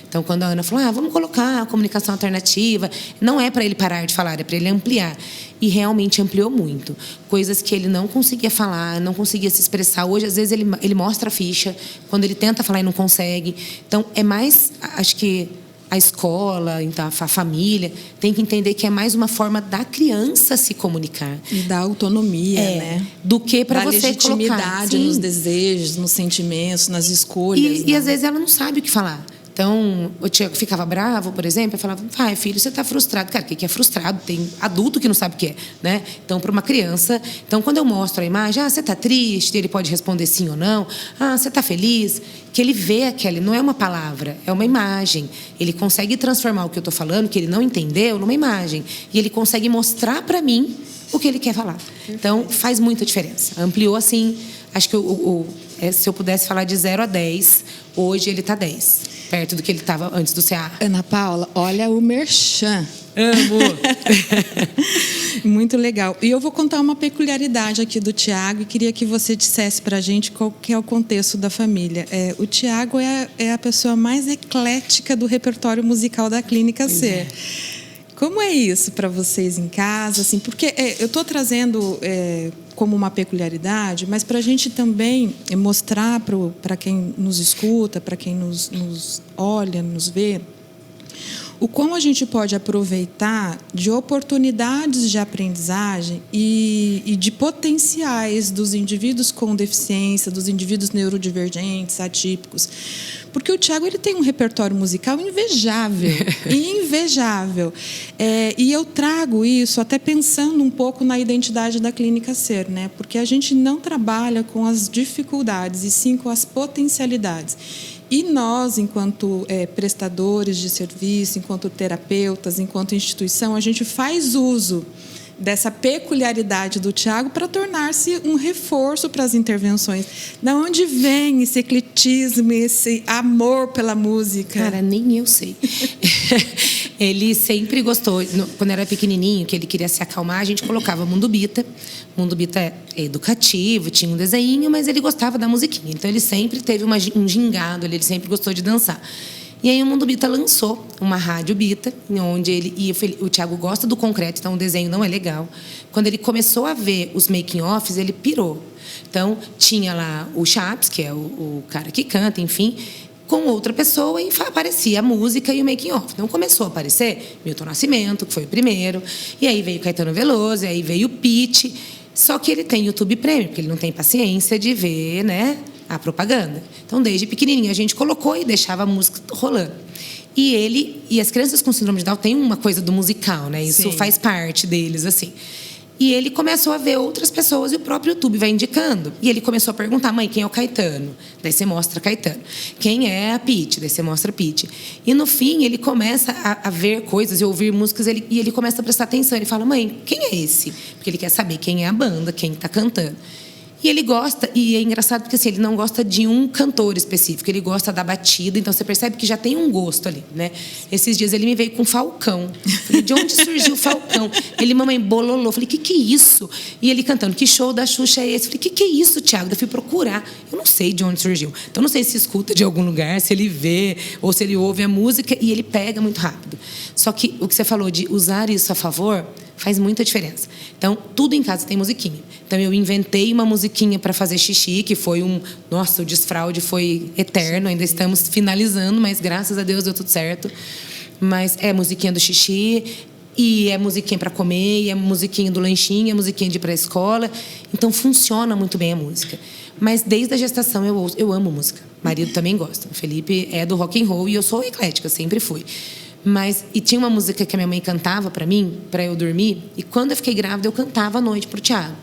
Então, quando a Ana falou, vamos colocar a comunicação alternativa, não é para ele parar de falar, é para ele ampliar. E realmente ampliou muito. Coisas que ele não conseguia falar, não conseguia se expressar. Hoje, às vezes, ele mostra a ficha, quando ele tenta falar e não consegue. Então, é mais, acho que a escola, então, a família, tem que entender que é mais uma forma da criança se comunicar. E da autonomia, né? Do que para você colocar. Da legitimidade nos desejos, nos sentimentos, nas escolhas. E às vezes ela não sabe o que falar. Então, o Thiago ficava bravo, por exemplo, eu falava, filho, você está frustrado. Cara, o que é frustrado? Tem adulto que não sabe o que é, né? Então, para uma criança... Então, quando eu mostro a imagem, você está triste? Ele pode responder sim ou não. Você está feliz? Que ele vê aquele... Não é uma palavra, é uma imagem. Ele consegue transformar o que eu estou falando, que ele não entendeu, numa imagem. E ele consegue mostrar para mim o que ele quer falar. Então, faz muita diferença. Ampliou, assim... Acho que se eu pudesse falar de 0 a 10, hoje ele está 10. Perto do que ele estava antes do CA. Ana Paula, olha o merchan. Amo! Muito legal. E eu vou contar uma peculiaridade aqui do Thiago e queria que você dissesse para a gente qual que é o contexto da família. O Thiago é a pessoa mais eclética do repertório musical da Clínica C. Como é isso para vocês em casa? Assim, porque eu estou trazendo como uma peculiaridade, mas para a gente também mostrar para quem nos escuta, para quem nos olha, nos vê, o como a gente pode aproveitar de oportunidades de aprendizagem e de potenciais dos indivíduos com deficiência, dos indivíduos neurodivergentes, atípicos. Porque o Thiago ele tem um repertório musical invejável, invejável. E eu trago isso até pensando um pouco na identidade da Clínica Ser, né? Porque a gente não trabalha com as dificuldades, e sim com as potencialidades. E nós, enquanto prestadores de serviço, enquanto terapeutas, enquanto instituição, a gente faz uso dessa peculiaridade do Thiago para tornar-se um reforço para as intervenções. Da onde vem esse ecletismo, esse amor pela música? Cara, nem eu sei. Ele sempre gostou, quando era pequenininho, que ele queria se acalmar, a gente colocava Mundo Bita. Mundo Bita é educativo, tinha um desenho, mas ele gostava da musiquinha. Então, ele sempre teve um gingado, ele sempre gostou de dançar. E aí o Mundo Bita lançou uma rádio Bita, onde o Thiago gosta do concreto, então o desenho não é legal. Quando ele começou a ver os making-offs, ele pirou. Então, tinha lá o Chaps, que é o cara que canta, enfim, com outra pessoa, e aparecia a música e o making-off. Então, começou a aparecer Milton Nascimento, que foi o primeiro, e aí veio Caetano Veloso, e aí veio o Pitty. Só que ele tem YouTube Premium, porque ele não tem paciência de ver, né, a propaganda. Então, desde pequenininho, a gente colocou e deixava a música rolando. E as crianças com síndrome de Down têm uma coisa do musical, né? Isso faz parte deles, assim. E ele começou a ver outras pessoas e o próprio YouTube vai indicando. E ele começou a perguntar: mãe, quem é o Caetano? Daí você mostra Caetano. Quem é a Pitty? Daí você mostra Pitty. E no fim, ele começa a ver coisas e ouvir músicas e ele começa a prestar atenção. Ele fala: mãe, quem é esse? Porque ele quer saber quem é a banda, quem está cantando. E ele gosta, e é engraçado porque assim, ele não gosta de um cantor específico, ele gosta da batida, então você percebe que já tem um gosto ali, né? Esses dias ele me veio com Falcão. Falei: de onde surgiu o Falcão? Ele: mamãe, bololô. Falei: que é isso? E ele cantando: que show da Xuxa é esse? Falei: que é isso, Thiago? Eu fui procurar. Eu não sei de onde surgiu. Então não sei se escuta de algum lugar, se ele vê, ou se ele ouve a música, e ele pega muito rápido. Só que o que você falou de usar isso a favor faz muita diferença. Então, tudo em casa tem musiquinha. Então, eu inventei uma musiquinha para fazer xixi, que foi Nossa, o desfraude foi eterno, ainda estamos finalizando, mas graças a Deus deu tudo certo. Mas é musiquinha do xixi, e é musiquinha para comer, e é musiquinha do lanchinho, é musiquinha de ir para a escola. Então, funciona muito bem a música. Mas desde a gestação eu amo música. O marido também gosta. O Felipe é do rock and roll e eu sou eclética, sempre fui. E tinha uma música que a minha mãe cantava para mim, para eu dormir, e quando eu fiquei grávida eu cantava à noite pro Thiago.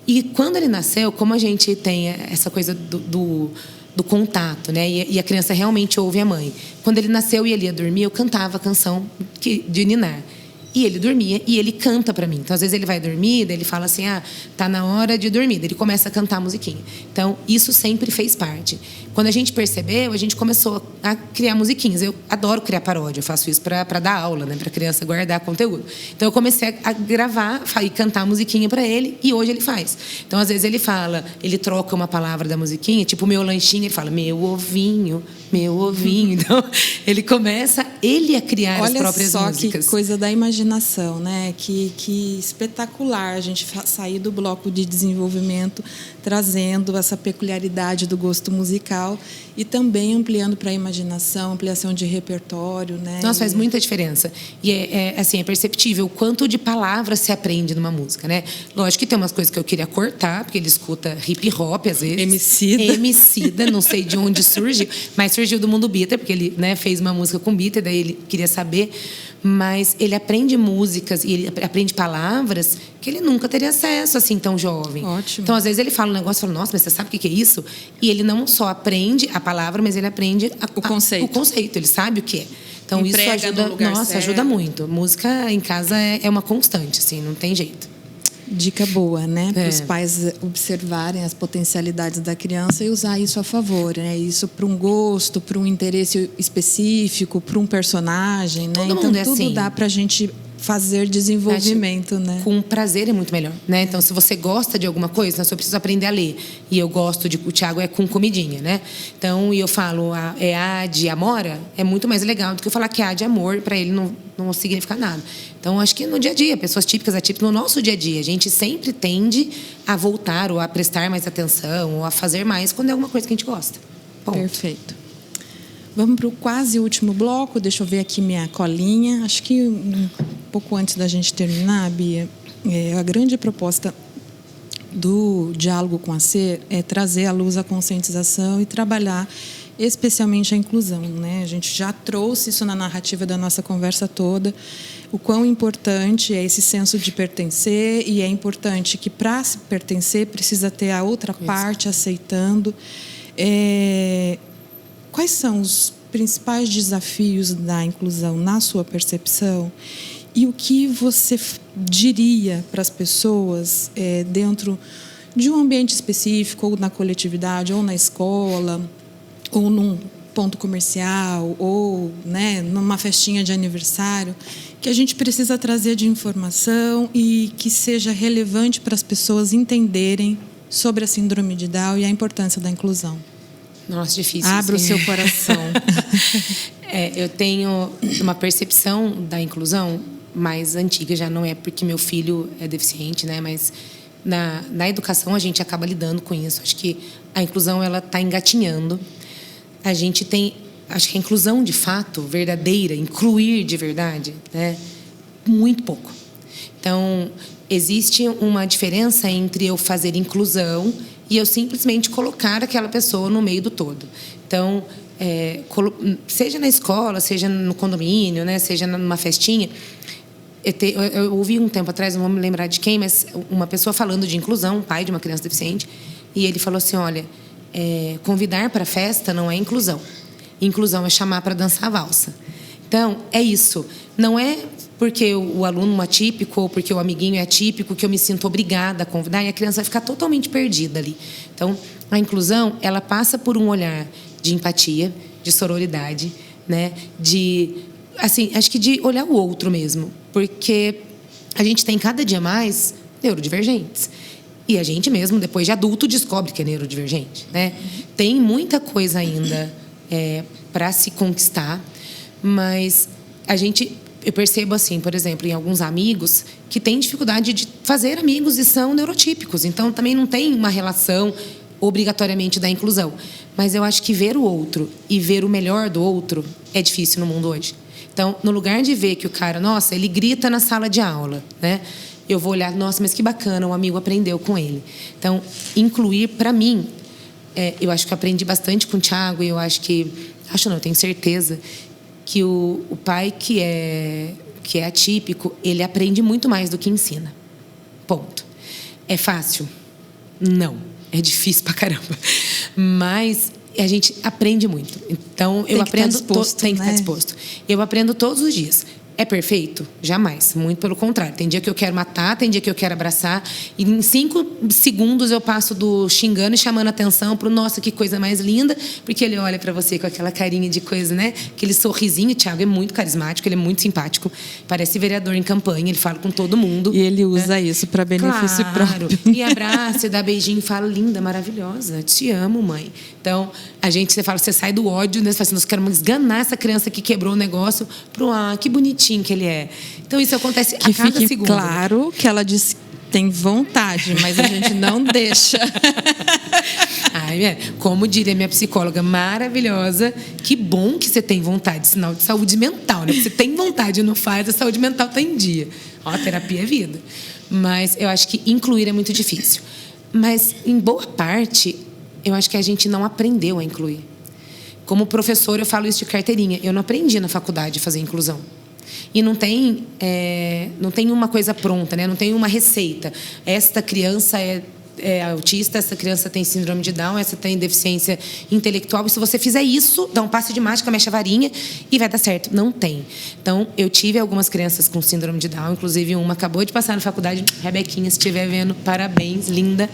E quando ele nasceu, como a gente tem essa coisa do contato, né? E a criança realmente ouve a mãe. Quando ele nasceu e ele ia dormir, eu cantava a canção de ninar. E ele dormia e ele canta para mim. Então, às vezes ele vai dormir, daí ele fala assim: tá na hora de dormir. Daí ele começa a cantar a musiquinha. Então, isso sempre fez parte. Quando a gente percebeu, a gente começou a criar musiquinhas. Eu adoro criar paródia. Eu faço isso para dar aula, né? Para criança guardar conteúdo. Então, eu comecei a gravar e cantar a musiquinha para ele, e hoje ele faz. Então, às vezes ele troca uma palavra da musiquinha, tipo meu lanchinho, ele fala: meu ovinho, meu ovinho. Então, ele começa a criar as próprias músicas. Olha só que coisa da imaginação, né? Que espetacular a gente sair do bloco de desenvolvimento, trazendo essa peculiaridade do gosto musical e também ampliando para a imaginação, ampliação de repertório, né? Nossa, faz muita diferença. E assim, é perceptível o quanto de palavras se aprende numa música, né? Lógico que tem umas coisas que eu queria cortar, porque ele escuta hip hop às vezes. Emicida, não sei de onde surgiu, mas surgiu do Mundo Bita, porque ele, né, fez uma música com Bita, daí ele queria saber. Mas ele aprende músicas e ele aprende palavras que ele nunca teria acesso assim tão jovem. Ótimo. Então, às vezes ele fala um negócio e fala: nossa, mas você sabe o que é isso? E ele não só aprende a palavra, mas ele aprende o conceito. Ele sabe o que é. Então, emprega isso ajuda. No lugar nossa, certo. Ajuda muito. Música em casa é uma constante, assim, não tem jeito. Dica boa, né? Para os pais observarem as potencialidades da criança e usar isso a favor, né? Isso para um gosto, para um interesse específico, para um personagem, né? Todo então mundo é tudo assim. Dá para a gente fazer desenvolvimento, né? Com prazer é muito melhor, né? Então, se você gosta de alguma coisa, eu preciso aprender a ler. E eu gosto o Thiago é com comidinha, né? Então, e eu falo A de Amora, é muito mais legal do que eu falar que A de amor, para ele não significa nada. Então, acho que no dia a dia, pessoas típicas, atípicas, no nosso dia a dia, a gente sempre tende a voltar ou a prestar mais atenção ou a fazer mais quando é alguma coisa que a gente gosta. Ponto. Perfeito. Vamos para o quase último bloco. Deixa eu ver aqui minha colinha. Acho que um pouco antes da gente terminar, Bia, a grande proposta do Diálogo com a Ser é trazer à luz a conscientização e trabalhar especialmente a inclusão, né? A gente já trouxe isso na narrativa da nossa conversa toda, o quão importante é esse senso de pertencer, e é importante que, para se pertencer, precisa ter a outra parte aceitando. Quais são os principais desafios da inclusão na sua percepção? E o que você diria para as pessoas dentro de um ambiente específico, ou na coletividade, ou na escola, ou num ponto comercial, ou, né, numa festinha de aniversário, que a gente precisa trazer de informação e que seja relevante para as pessoas entenderem sobre a síndrome de Down e a importância da inclusão? Nossa, difícil. Abra o seu coração. Eu tenho uma percepção da inclusão mais antiga, já não é porque meu filho é deficiente, né? Mas na educação a gente acaba lidando com isso. Acho que a inclusão ela está engatinhando. A gente tem, acho que a inclusão de fato verdadeira, incluir de verdade, né? Muito pouco. Então existe uma diferença entre eu fazer inclusão e eu simplesmente colocar aquela pessoa no meio do todo. Então seja na escola, seja no condomínio, né? Seja numa festinha. Eu ouvi um tempo atrás, não vou me lembrar de quem, mas uma pessoa falando de inclusão, um pai de uma criança deficiente, e ele falou assim, olha, convidar para a festa não é inclusão. Inclusão é chamar para dançar a valsa. Então, é isso. Não é porque o aluno é atípico ou porque o amiguinho é atípico que eu me sinto obrigada a convidar, e a criança vai ficar totalmente perdida ali. Então, a inclusão, ela passa por um olhar de empatia, de sororidade, né? Acho que de olhar o outro mesmo, porque a gente tem cada dia mais neurodivergentes. E a gente mesmo, depois de adulto, descobre que é neurodivergente, né? Tem muita coisa ainda para se conquistar, mas eu percebo assim, por exemplo, em alguns amigos que têm dificuldade de fazer amigos e são neurotípicos. Então, também não tem uma relação obrigatoriamente da inclusão. Mas eu acho que ver o outro e ver o melhor do outro é difícil no mundo hoje. Então, no lugar de ver que o cara, nossa, ele grita na sala de aula, né? Eu vou olhar, nossa, mas que bacana, o amigo aprendeu com ele. Então, incluir, para mim, eu acho que eu aprendi bastante com o Thiago, e eu eu tenho certeza que o pai que é atípico, ele aprende muito mais do que ensina. Ponto. É fácil? Não. É difícil pra caramba. Mas a gente aprende muito. Então, eu aprendo... Tem que estar disposto. Eu aprendo todos os dias. É perfeito? Jamais. Muito pelo contrário. Tem dia que eu quero matar, tem dia que eu quero abraçar. E em 5 segundos eu passo do xingando e chamando a atenção pro nossa, que coisa mais linda. Porque ele olha para você com aquela carinha de coisa, né? Aquele sorrisinho. O Thiago é muito carismático, ele é muito simpático. Parece vereador em campanha, ele fala com todo mundo. E ele usa isso para benefício próprio. E abraça, dá beijinho e fala, linda, maravilhosa, te amo, mãe. Então, você sai do ódio, né? Você fala assim, nós queremos esganar essa criança que quebrou o negócio pro, que bonitinho que ele é. Então, isso acontece a cada segundo. Que fique claro que ela disse tem vontade, mas a gente não deixa. Como diria minha psicóloga maravilhosa, que bom que você tem vontade, sinal de saúde mental, né? Você tem vontade e não faz, a saúde mental está em dia. A terapia é vida. Mas eu acho que incluir é muito difícil. Mas, em boa parte, eu acho que a gente não aprendeu a incluir. Como professor, eu falo isso de carteirinha. Eu não aprendi na faculdade a fazer inclusão. E não tem uma coisa pronta, né? Não tem uma receita. Esta criança é autista, essa criança tem síndrome de Down, essa tem deficiência intelectual. E se você fizer isso, dá um passe de mágica, mexe a varinha e vai dar certo. Não tem. Então, eu tive algumas crianças com síndrome de Down, inclusive uma acabou de passar na faculdade. Rebequinha, se estiver vendo, parabéns, linda.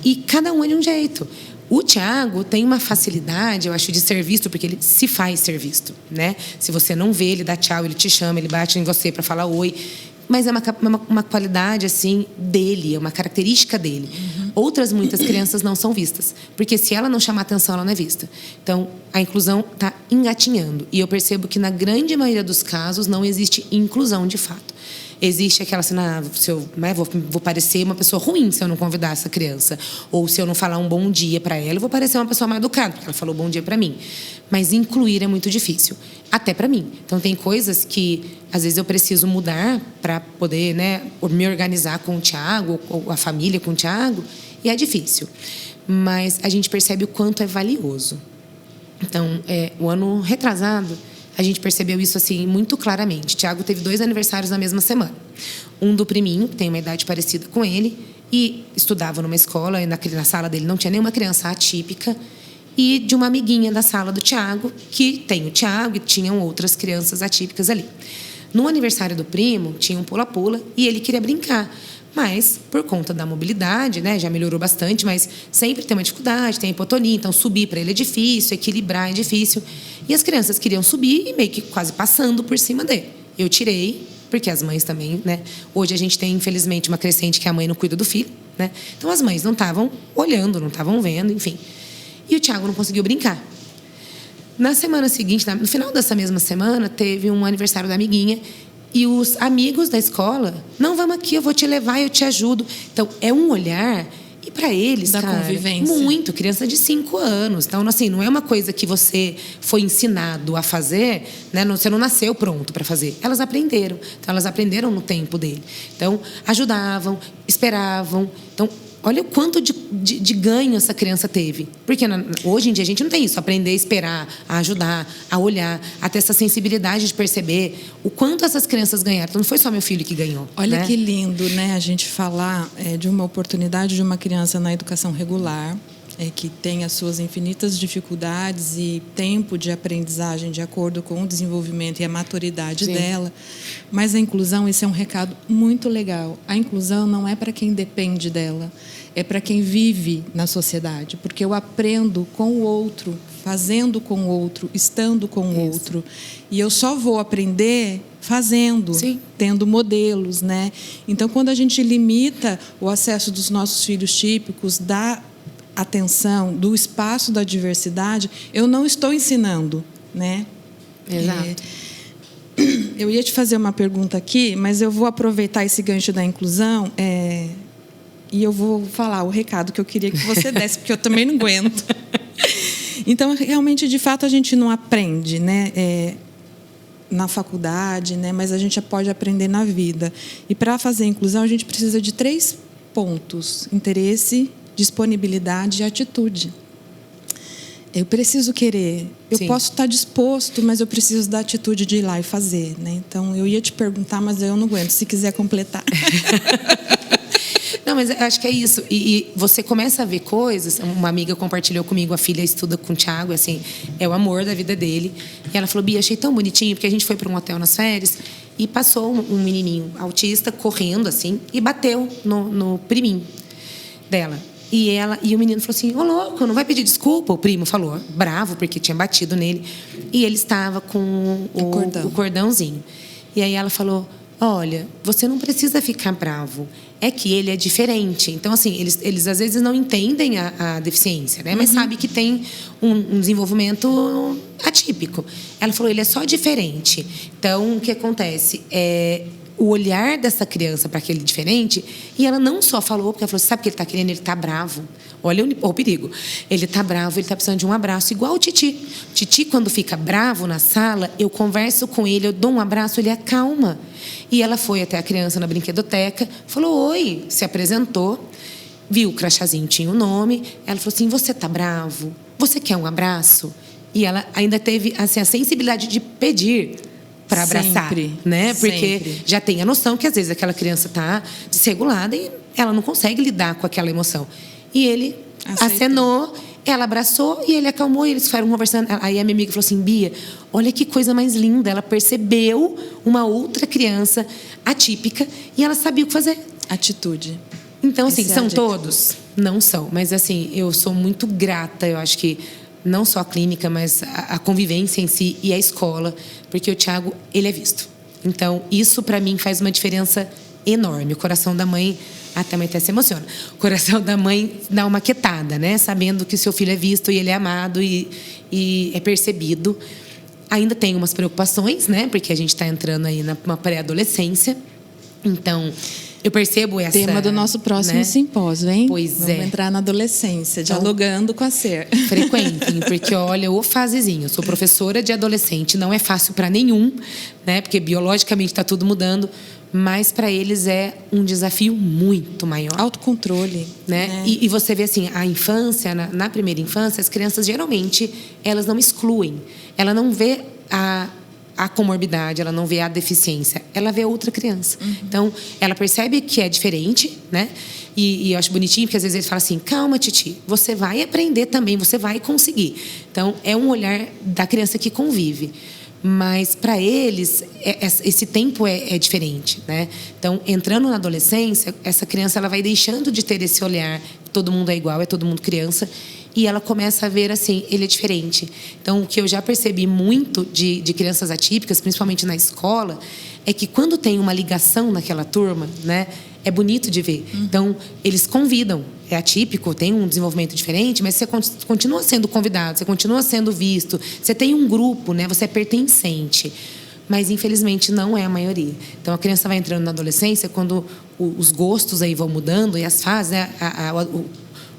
E cada um é de um jeito. O Thiago tem uma facilidade, eu acho, de ser visto, porque ele se faz ser visto, né? Se você não vê, ele dá tchau, ele te chama, ele bate em você para falar oi. Mas é uma qualidade, assim, dele, é uma característica dele. Outras, muitas crianças não são vistas. Porque se ela não chamar atenção, ela não é vista. Então, a inclusão está engatinhando. E eu percebo que, na grande maioria dos casos, não existe inclusão de fato. Existe aquela cena, vou parecer uma pessoa ruim se eu não convidar essa criança. Ou se eu não falar um bom dia para ela, eu vou parecer uma pessoa mal educada, porque ela falou bom dia para mim. Mas incluir é muito difícil, até para mim. Então, tem coisas que, às vezes, eu preciso mudar para poder, né, me organizar com o Thiago, ou a família com o Thiago, e é difícil. Mas a gente percebe o quanto é valioso. Então, o ano retrasado, a gente percebeu isso assim muito claramente. Thiago teve 2 aniversários na mesma semana. Um do priminho, que tem uma idade parecida com ele, e estudava numa escola, e na sala dele não tinha nenhuma criança atípica, e de uma amiguinha da sala do Thiago, que tem o Thiago, e tinham outras crianças atípicas ali. No aniversário do primo, tinha um pula-pula, e ele queria brincar. Mas, por conta da mobilidade, né, já melhorou bastante, mas sempre tem uma dificuldade, tem hipotonia, então subir para ele é difícil, equilibrar é difícil. E as crianças queriam subir e meio que quase passando por cima dele. Eu tirei, porque as mães também, né? Hoje a gente tem, infelizmente, uma crescente que a mãe não cuida do filho, né? Então as mães não estavam olhando, não estavam vendo, enfim. E o Thiago não conseguiu brincar. Na semana seguinte, no final dessa mesma semana, teve um aniversário da amiguinha. E os amigos da escola, não, vamos aqui, eu vou te levar, eu te ajudo. Então, é um olhar... E para eles, da cara, convivência. Muito. Criança de 5 anos. Então, assim, não é uma coisa que você foi ensinado a fazer, né? Você não nasceu pronto para fazer. Elas aprenderam. Então, elas aprenderam no tempo dele. Então, ajudavam, esperavam. Então, olha o quanto de ganho essa criança teve. Porque hoje em dia a gente não tem isso. Aprender a esperar, a ajudar, a olhar, a ter essa sensibilidade de perceber o quanto essas crianças ganharam. Então, não foi só meu filho que ganhou. Olha, né? Que lindo, né? A gente falar de uma oportunidade de uma criança na educação regular, que tem as suas infinitas dificuldades e tempo de aprendizagem de acordo com o desenvolvimento e a maturidade Sim. dela. Mas a inclusão, esse é um recado muito legal. A inclusão não é para quem depende dela, é para quem vive na sociedade. Porque eu aprendo com o outro, fazendo com o outro, estando com o outro. E eu só vou aprender fazendo, Sim. tendo modelos, né? Então, quando a gente limita o acesso dos nossos filhos típicos, da atenção, do espaço da diversidade, eu não estou ensinando, né? Exato. Eu ia te fazer uma pergunta aqui, mas eu vou aproveitar esse gancho da inclusão e eu vou falar o recado que eu queria que você desse, porque eu também não aguento. Então, realmente, de fato, a gente não aprende, né? Na faculdade, né? Mas a gente pode aprender na vida. E para fazer a inclusão, a gente precisa de 3 pontos: interesse, disponibilidade e atitude. Eu preciso querer. Eu Sim. posso estar disposto, mas eu preciso da atitude de ir lá e fazer, né? Então, eu ia te perguntar, mas eu não aguento. Se quiser completar. Não, mas eu acho que é isso. E você começa a ver coisas. Uma amiga compartilhou comigo, a filha estuda com o Thiago, assim, é o amor da vida dele. E ela falou: Bia, achei tão bonitinho, porque a gente foi para um hotel nas férias e passou um menininho autista correndo, assim, e bateu no priminho dela. E o menino falou assim: ô, louco, não vai pedir desculpa? O primo falou, bravo, porque tinha batido nele. E ele estava com o cordãozinho. E aí ela falou: olha, você não precisa ficar bravo. É que ele é diferente. Então, assim, eles às vezes não entendem a deficiência, né? Mas sabe que tem um desenvolvimento atípico. Ela falou: ele é só diferente. Então, o que acontece? O olhar dessa criança para aquele diferente, e ela não só falou, porque ela falou: sabe o que ele está querendo? Ele está bravo. Olha o perigo. Ele está bravo, ele está precisando de um abraço, igual o Titi. Titi, quando fica bravo na sala, eu converso com ele, eu dou um abraço, ele acalma. E ela foi até a criança na brinquedoteca, falou oi, se apresentou, viu o crachazinho, tinha o nome. Ela falou assim: você está bravo? Você quer um abraço? E ela ainda teve assim, a sensibilidade de pedir para abraçar, sempre, né? Porque sempre. já tem a noção que às vezes aquela criança está desregulada e ela não consegue lidar com aquela emoção. E ele acenou, ela abraçou e ele acalmou, e eles ficaram conversando. Aí a minha amiga falou assim: Bia, olha que coisa mais linda. Ela percebeu uma outra criança atípica e ela sabia o que fazer. Atitude. Então, assim, são todos? Não são. Mas, assim, eu sou muito grata, eu acho que não só a clínica, mas a convivência em si e a escola, porque o Thiago, ele é visto. Então, isso para mim faz uma diferença enorme. O coração da mãe, até a mãe até se emociona. O coração da mãe dá uma quietada, né? Sabendo que o seu filho é visto e ele é amado e é percebido. Ainda tem umas preocupações, né? Porque a gente está entrando aí numa pré-adolescência. Então, eu percebo essa... Tema do nosso próximo simpósio, hein? Pois Vamos entrar na adolescência, dialogando com a SER. Frequentem, porque olha, o fasezinho. Eu sou professora de adolescente, não é fácil para nenhum, né? Porque biologicamente está tudo mudando, mas para eles é um desafio muito maior. Autocontrole, né? E você vê assim, a infância, na primeira infância, as crianças geralmente elas não excluem, ela não vê a comorbidade, ela não vê a deficiência, ela vê outra criança. Então, ela percebe que é diferente, né? E eu acho bonitinho, porque às vezes ele fala assim: calma, Titi, você vai aprender também, você vai conseguir. Então, é um olhar da criança que convive. Mas, para eles, esse tempo é diferente, né? Então, entrando na adolescência, essa criança ela vai deixando de ter esse olhar, todo mundo é igual, é todo mundo criança, e ela começa a ver assim, ele é diferente. Então, o que eu já percebi muito de crianças atípicas, principalmente na escola, é que quando tem uma ligação naquela turma, né, É bonito de ver. Então, eles convidam. É atípico, tem um desenvolvimento diferente, mas você continua sendo convidado, você continua sendo visto, você tem um grupo, né? Você é pertencente. Mas, infelizmente, não é a maioria. Então, a criança vai entrando na adolescência, quando os gostos aí vão mudando e as fases, né?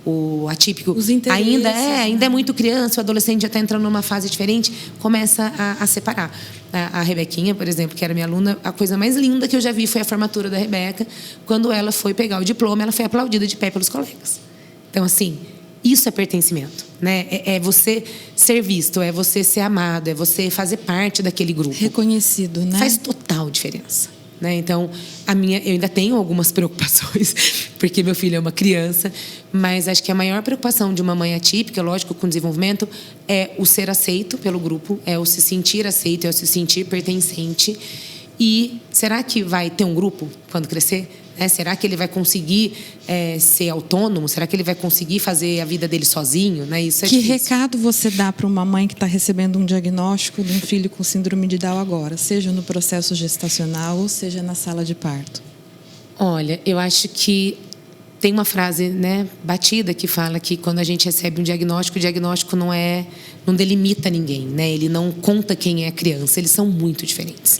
O atípico ainda é muito criança, o adolescente já está entrando numa fase diferente, começa a separar. A Rebequinha, por exemplo, que era minha aluna, a coisa mais linda que eu já vi foi a formatura da Rebeca. Quando ela foi pegar o diploma, ela foi aplaudida de pé pelos colegas. Então, assim, isso é pertencimento, né? É você ser visto, é você ser amado, é você fazer parte daquele grupo. Reconhecido, né? Faz total diferença. Né? Então, eu ainda tenho algumas preocupações, porque meu filho é uma criança, mas acho que a maior preocupação de uma mãe atípica, lógico, com desenvolvimento, é o ser aceito pelo grupo, é o se sentir aceito, é o se sentir pertencente. E será que vai ter um grupo quando crescer? Será que ele vai conseguir ser autônomo? Será que ele vai conseguir fazer a vida dele sozinho? Né? Isso é que difícil. Recado você dá para uma mãe que está recebendo um diagnóstico de um filho com síndrome de Down agora, seja no processo gestacional ou seja na sala de parto? Olha, eu acho que tem uma frase, né, batida que fala que quando a gente recebe um diagnóstico, o diagnóstico não delimita ninguém, né? Ele não conta quem é a criança, eles são muito diferentes.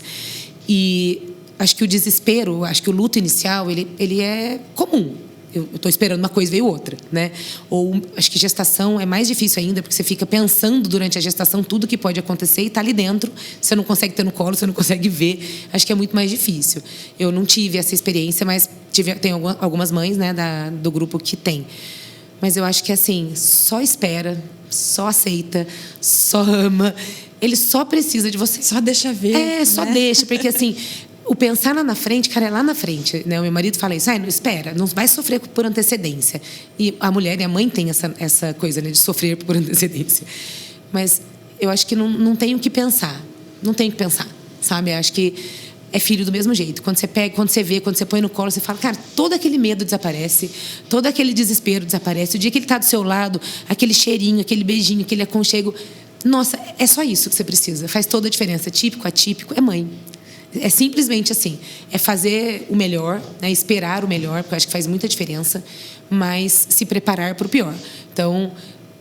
E acho que o desespero, acho que o luto inicial, ele é comum. Eu estou esperando uma coisa, veio outra, né? Ou acho que gestação é mais difícil ainda, porque você fica pensando durante a gestação tudo que pode acontecer e está ali dentro. Você não consegue ter no colo, você não consegue ver. Acho que é muito mais difícil. Eu não tive essa experiência, mas tem algumas mães, né, do grupo que tem. Mas eu acho que, assim, só espera, só aceita, só ama. Ele só precisa de você. Só deixa ver. Só deixa, porque, assim, o pensar lá na frente, cara, é lá na frente, né? O meu marido fala isso, não espera, não vai sofrer por antecedência. E a mulher e a mãe têm essa coisa, né, de sofrer por antecedência. Mas eu acho que não tem o que pensar. Não tem o que pensar, sabe? Eu acho que é filho do mesmo jeito. Quando você pega, quando você vê, quando você põe no colo, você fala, cara, todo aquele medo desaparece, todo aquele desespero desaparece. O dia que ele está do seu lado, aquele cheirinho, aquele beijinho, aquele aconchego, nossa, é só isso que você precisa. Faz toda a diferença. Típico, atípico, é mãe. É simplesmente assim, é fazer o melhor, né? Esperar o melhor, porque eu acho que faz muita diferença, mas se preparar para o pior. Então,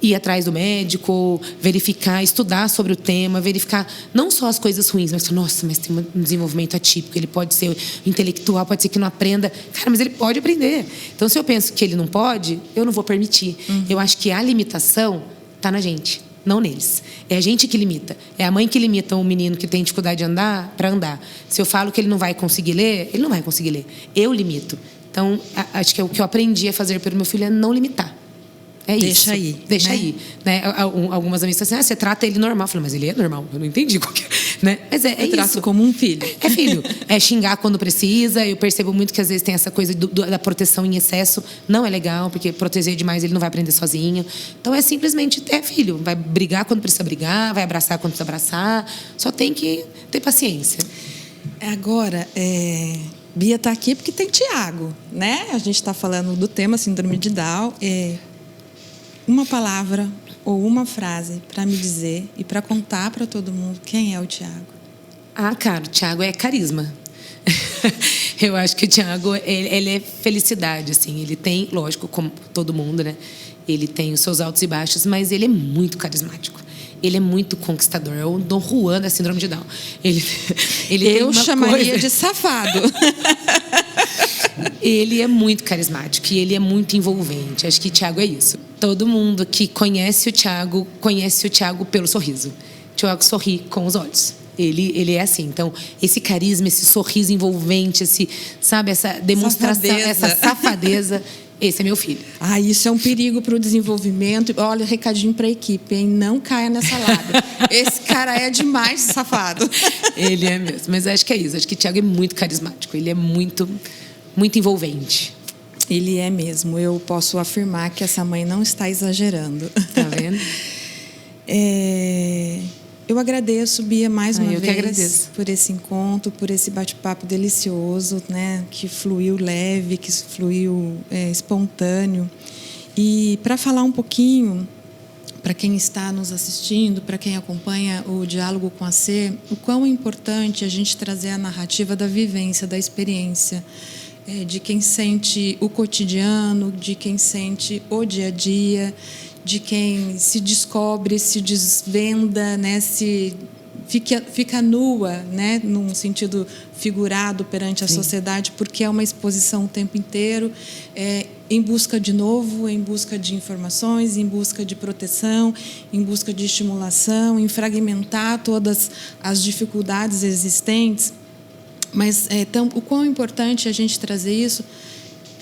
ir atrás do médico, verificar, estudar sobre o tema, verificar não só as coisas ruins, mas nossa, mas tem um desenvolvimento atípico, ele pode ser intelectual, pode ser que não aprenda. Cara, mas ele pode aprender. Então, se eu penso que ele não pode, eu não vou permitir. Eu acho que a limitação está na gente. Não neles. É a gente que limita. É a mãe que limita um menino que tem dificuldade de andar para andar. Se eu falo que ele não vai conseguir ler, ele não vai conseguir ler. Eu limito. Então, acho que o que eu aprendi a fazer pelo meu filho é não limitar. É isso. Deixa aí. Deixa né? aí. Né? Algumas amigas falam assim, você trata ele normal. Eu falo, mas ele é normal. Eu não entendi qual que é. Né? Mas é eu trato isso. como um filho. É filho. É xingar quando precisa. Eu percebo muito que às vezes tem essa coisa da proteção em excesso. Não é legal, porque proteger demais ele não vai aprender sozinho. Então é simplesmente filho. Vai brigar quando precisa brigar, vai abraçar quando precisa abraçar. Só tem que ter paciência. Agora, Bia está aqui porque tem Tiago, né? A gente está falando do tema síndrome de Down. Uma palavra ou uma frase para me dizer e para contar para todo mundo quem é o Tiago. Cara, o Tiago é carisma. Eu acho que o Tiago, ele é felicidade, assim. Ele tem, lógico, como todo mundo, né? Ele tem os seus altos e baixos, mas ele é muito carismático. Ele é muito conquistador. É o Dom Juan da síndrome de Down. Eu chamaria de safado. Ele é muito carismático e ele é muito envolvente. Acho que o Tiago é isso. Todo mundo que conhece o Tiago pelo sorriso. O Tiago sorri com os olhos. Ele é assim. Então, esse carisma, esse sorriso envolvente, essa demonstração, essa safadeza, esse é meu filho. Isso é um perigo para o desenvolvimento. Olha, recadinho para a equipe, hein? Não caia nessa lábia. Esse cara é demais safado. Ele é mesmo. Mas acho que é isso. Acho que o Tiago é muito carismático. Ele é muito, muito envolvente. Ele é mesmo. Eu posso afirmar que essa mãe não está exagerando. Tá vendo? Eu agradeço, Bia, mais uma vez por esse encontro, por esse bate-papo delicioso, né? Que fluiu leve, que fluiu espontâneo. E para falar um pouquinho, para quem está nos assistindo, para quem acompanha o Diálogo com a C, o quão é importante a gente trazer a narrativa da vivência, da experiência. de quem sente o cotidiano, de quem sente o dia a dia, de quem se descobre, se desvenda, né, fica nua, né, num sentido figurado perante a sociedade, porque é uma exposição o tempo inteiro, em busca de novo, em busca de informações, em busca de proteção, em busca de estimulação, em fragmentar todas as dificuldades existentes. Mas o quão importante é a gente trazer isso,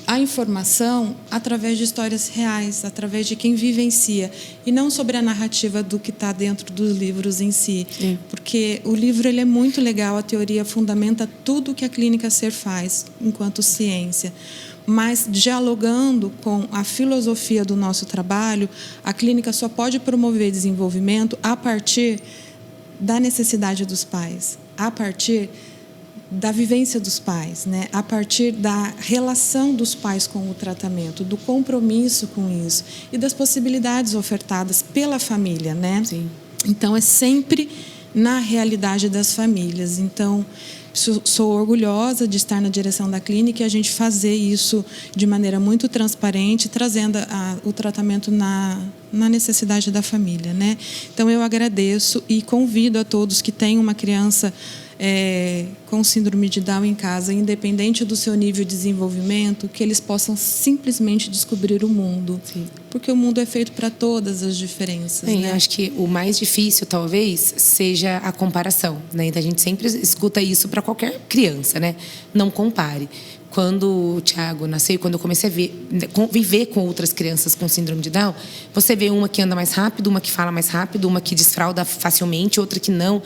a informação através de histórias reais, através de quem vivencia, e não sobre a narrativa do que está dentro dos livros em si. Sim. Porque o livro ele é muito legal, a teoria fundamenta tudo o que a Clínica Ser faz enquanto ciência. Mas, dialogando com a filosofia do nosso trabalho, a clínica só pode promover desenvolvimento a partir da necessidade dos pais, a partir da vivência dos pais, né? A partir da relação dos pais com o tratamento, do compromisso com isso e das possibilidades ofertadas pela família, né? Sim. Então, é sempre na realidade das famílias. Então, sou orgulhosa de estar na direção da clínica e a gente fazer isso de maneira muito transparente, trazendo o tratamento na necessidade da família, né? Então, eu agradeço e convido a todos que têm uma criança com síndrome de Down em casa, independente do seu nível de desenvolvimento, que eles possam simplesmente descobrir o mundo. Sim. Porque o mundo é feito para todas as diferenças. Sim, né? Acho que o mais difícil, talvez, seja a comparação, né? Então, a gente sempre escuta isso para qualquer criança, né? Não compare. Quando o Thiago nasceu, quando eu comecei a viver com outras crianças com síndrome de Down, você vê uma que anda mais rápido, uma que fala mais rápido, uma que desfralda facilmente, outra que não.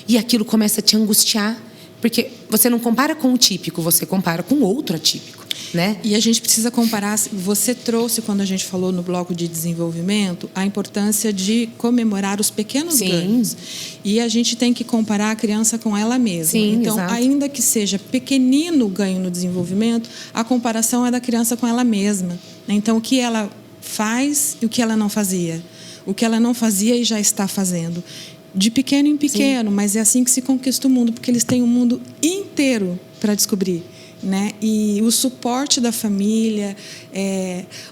E aquilo começa a te angustiar, porque você não compara com o típico, você compara com outro atípico, né? E a gente precisa comparar. Você trouxe, quando a gente falou no bloco de desenvolvimento, a importância de comemorar os pequenos ganhos. E a gente tem que comparar a criança com ela mesma. Sim, então, exato. Ainda que seja pequenino o ganho no desenvolvimento, a comparação é da criança com ela mesma. Então, o que ela faz e o que ela não fazia. O que ela não fazia e já está fazendo. De pequeno em pequeno, Sim. Mas é assim que se conquista o mundo, porque eles têm um mundo inteiro para descobrir. Né? E o suporte da família,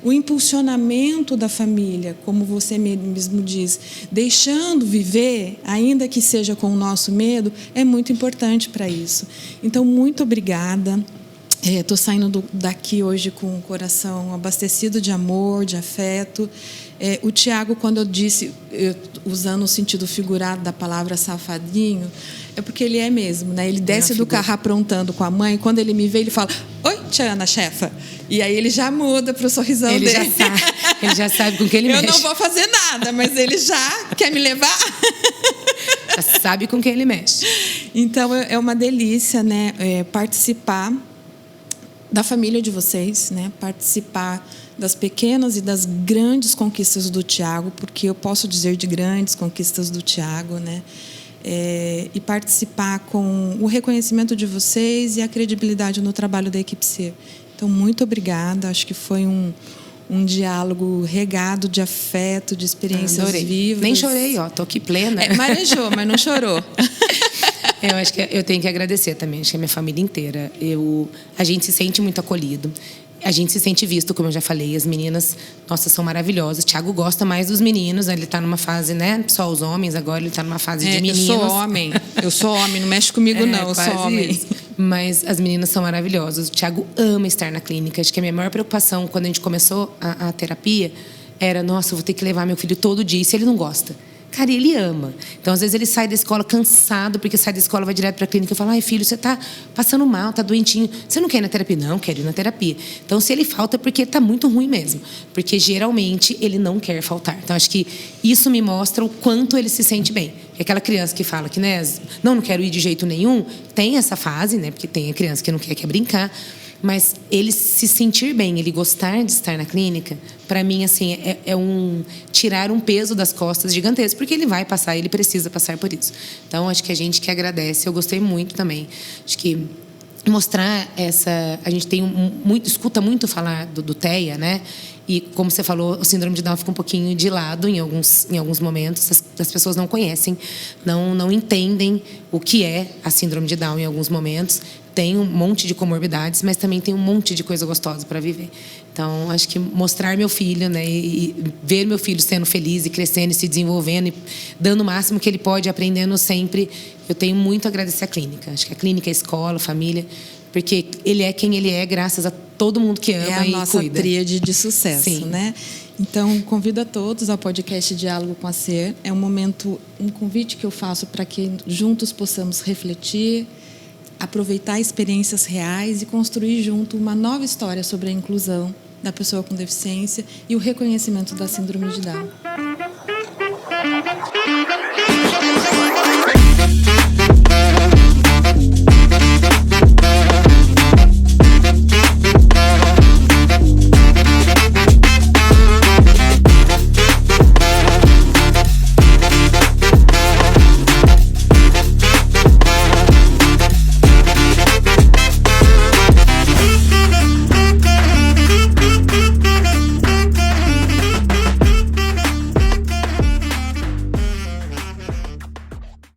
o impulsionamento da família, como você mesmo diz, deixando viver, ainda que seja com o nosso medo, é muito importante para isso. Então, muito obrigada. Estou saindo daqui hoje com o coração abastecido de amor, de afeto. O Thiago, quando eu disse, usando o sentido figurado da palavra safadinho, é porque ele é mesmo, né? Ele desce do carro aprontando com a mãe, quando ele me vê, ele fala: "Oi, tia Ana, chefa". E aí ele já muda para o sorrisão dele. Ele já sabe com quem ele mexe. Eu não vou fazer nada, mas ele já quer me levar. Já sabe com quem ele mexe. Então, é uma delícia, né? Participar da família de vocês, né? Participar das pequenas e das grandes conquistas do Thiago, porque eu posso dizer de grandes conquistas do Thiago, né? E participar com o reconhecimento de vocês e a credibilidade no trabalho da equipe Ser. Então, muito obrigada. Acho que foi um diálogo regado de afeto, de experiências vivas. Nem chorei, tô aqui plena. Marejou, mas não chorou. Eu acho que eu tenho que agradecer também, acho que a minha família inteira. A gente se sente muito acolhido. A gente se sente visto, como eu já falei. As meninas, nossa, são maravilhosas. O Thiago gosta mais dos meninos. Ele está numa fase, né? Só os homens. Agora ele está numa fase de meninos. Eu sou homem. Não mexe comigo, não. Eu sou homem. Isso. Mas as meninas são maravilhosas. O Thiago ama estar na clínica. Acho que a minha maior preocupação, quando a gente começou a terapia, era: nossa, eu vou ter que levar meu filho todo dia. E se ele não gosta? Cara, ele ama. Então, às vezes, ele sai da escola cansado, porque sai da escola, vai direto para a clínica e fala: ai, filho, você está passando mal, está doentinho. Você não quer ir na terapia? Não, quero ir na terapia. Então, se ele falta, é porque está muito ruim mesmo. Porque, geralmente, ele não quer faltar. Então, acho que isso me mostra o quanto ele se sente bem. E aquela criança que fala que, né, não quero ir de jeito nenhum, tem essa fase, né? Porque tem a criança que não quer brincar. Mas ele se sentir bem, ele gostar de estar na clínica, para mim, assim, é tirar um peso das costas gigantesco, porque ele vai passar, ele precisa passar por isso. Então, acho que a gente que agradece. Eu gostei muito também. Acho que mostrar essa... A gente tem escuta muito falar do TEA, né? E, como você falou, o síndrome de Down fica um pouquinho de lado em alguns momentos. As pessoas não conhecem, não entendem o que é a síndrome de Down em alguns momentos. tem um monte de comorbidades, mas também tem um monte de coisa gostosa para viver. Então, acho que mostrar meu filho, né, e ver meu filho sendo feliz e crescendo e se desenvolvendo e dando o máximo que ele pode, aprendendo sempre, eu tenho muito a agradecer à clínica. Acho que a clínica, a escola, a família, porque ele é quem ele é graças a todo mundo que ama e cuida. É a nossa tríade de sucesso, Sim. né? Então, convido a todos ao podcast Diálogo com a Ser. É um convite que eu faço para que juntos possamos refletir, aproveitar experiências reais e construir junto uma nova história sobre a inclusão da pessoa com deficiência e o reconhecimento da síndrome de Down.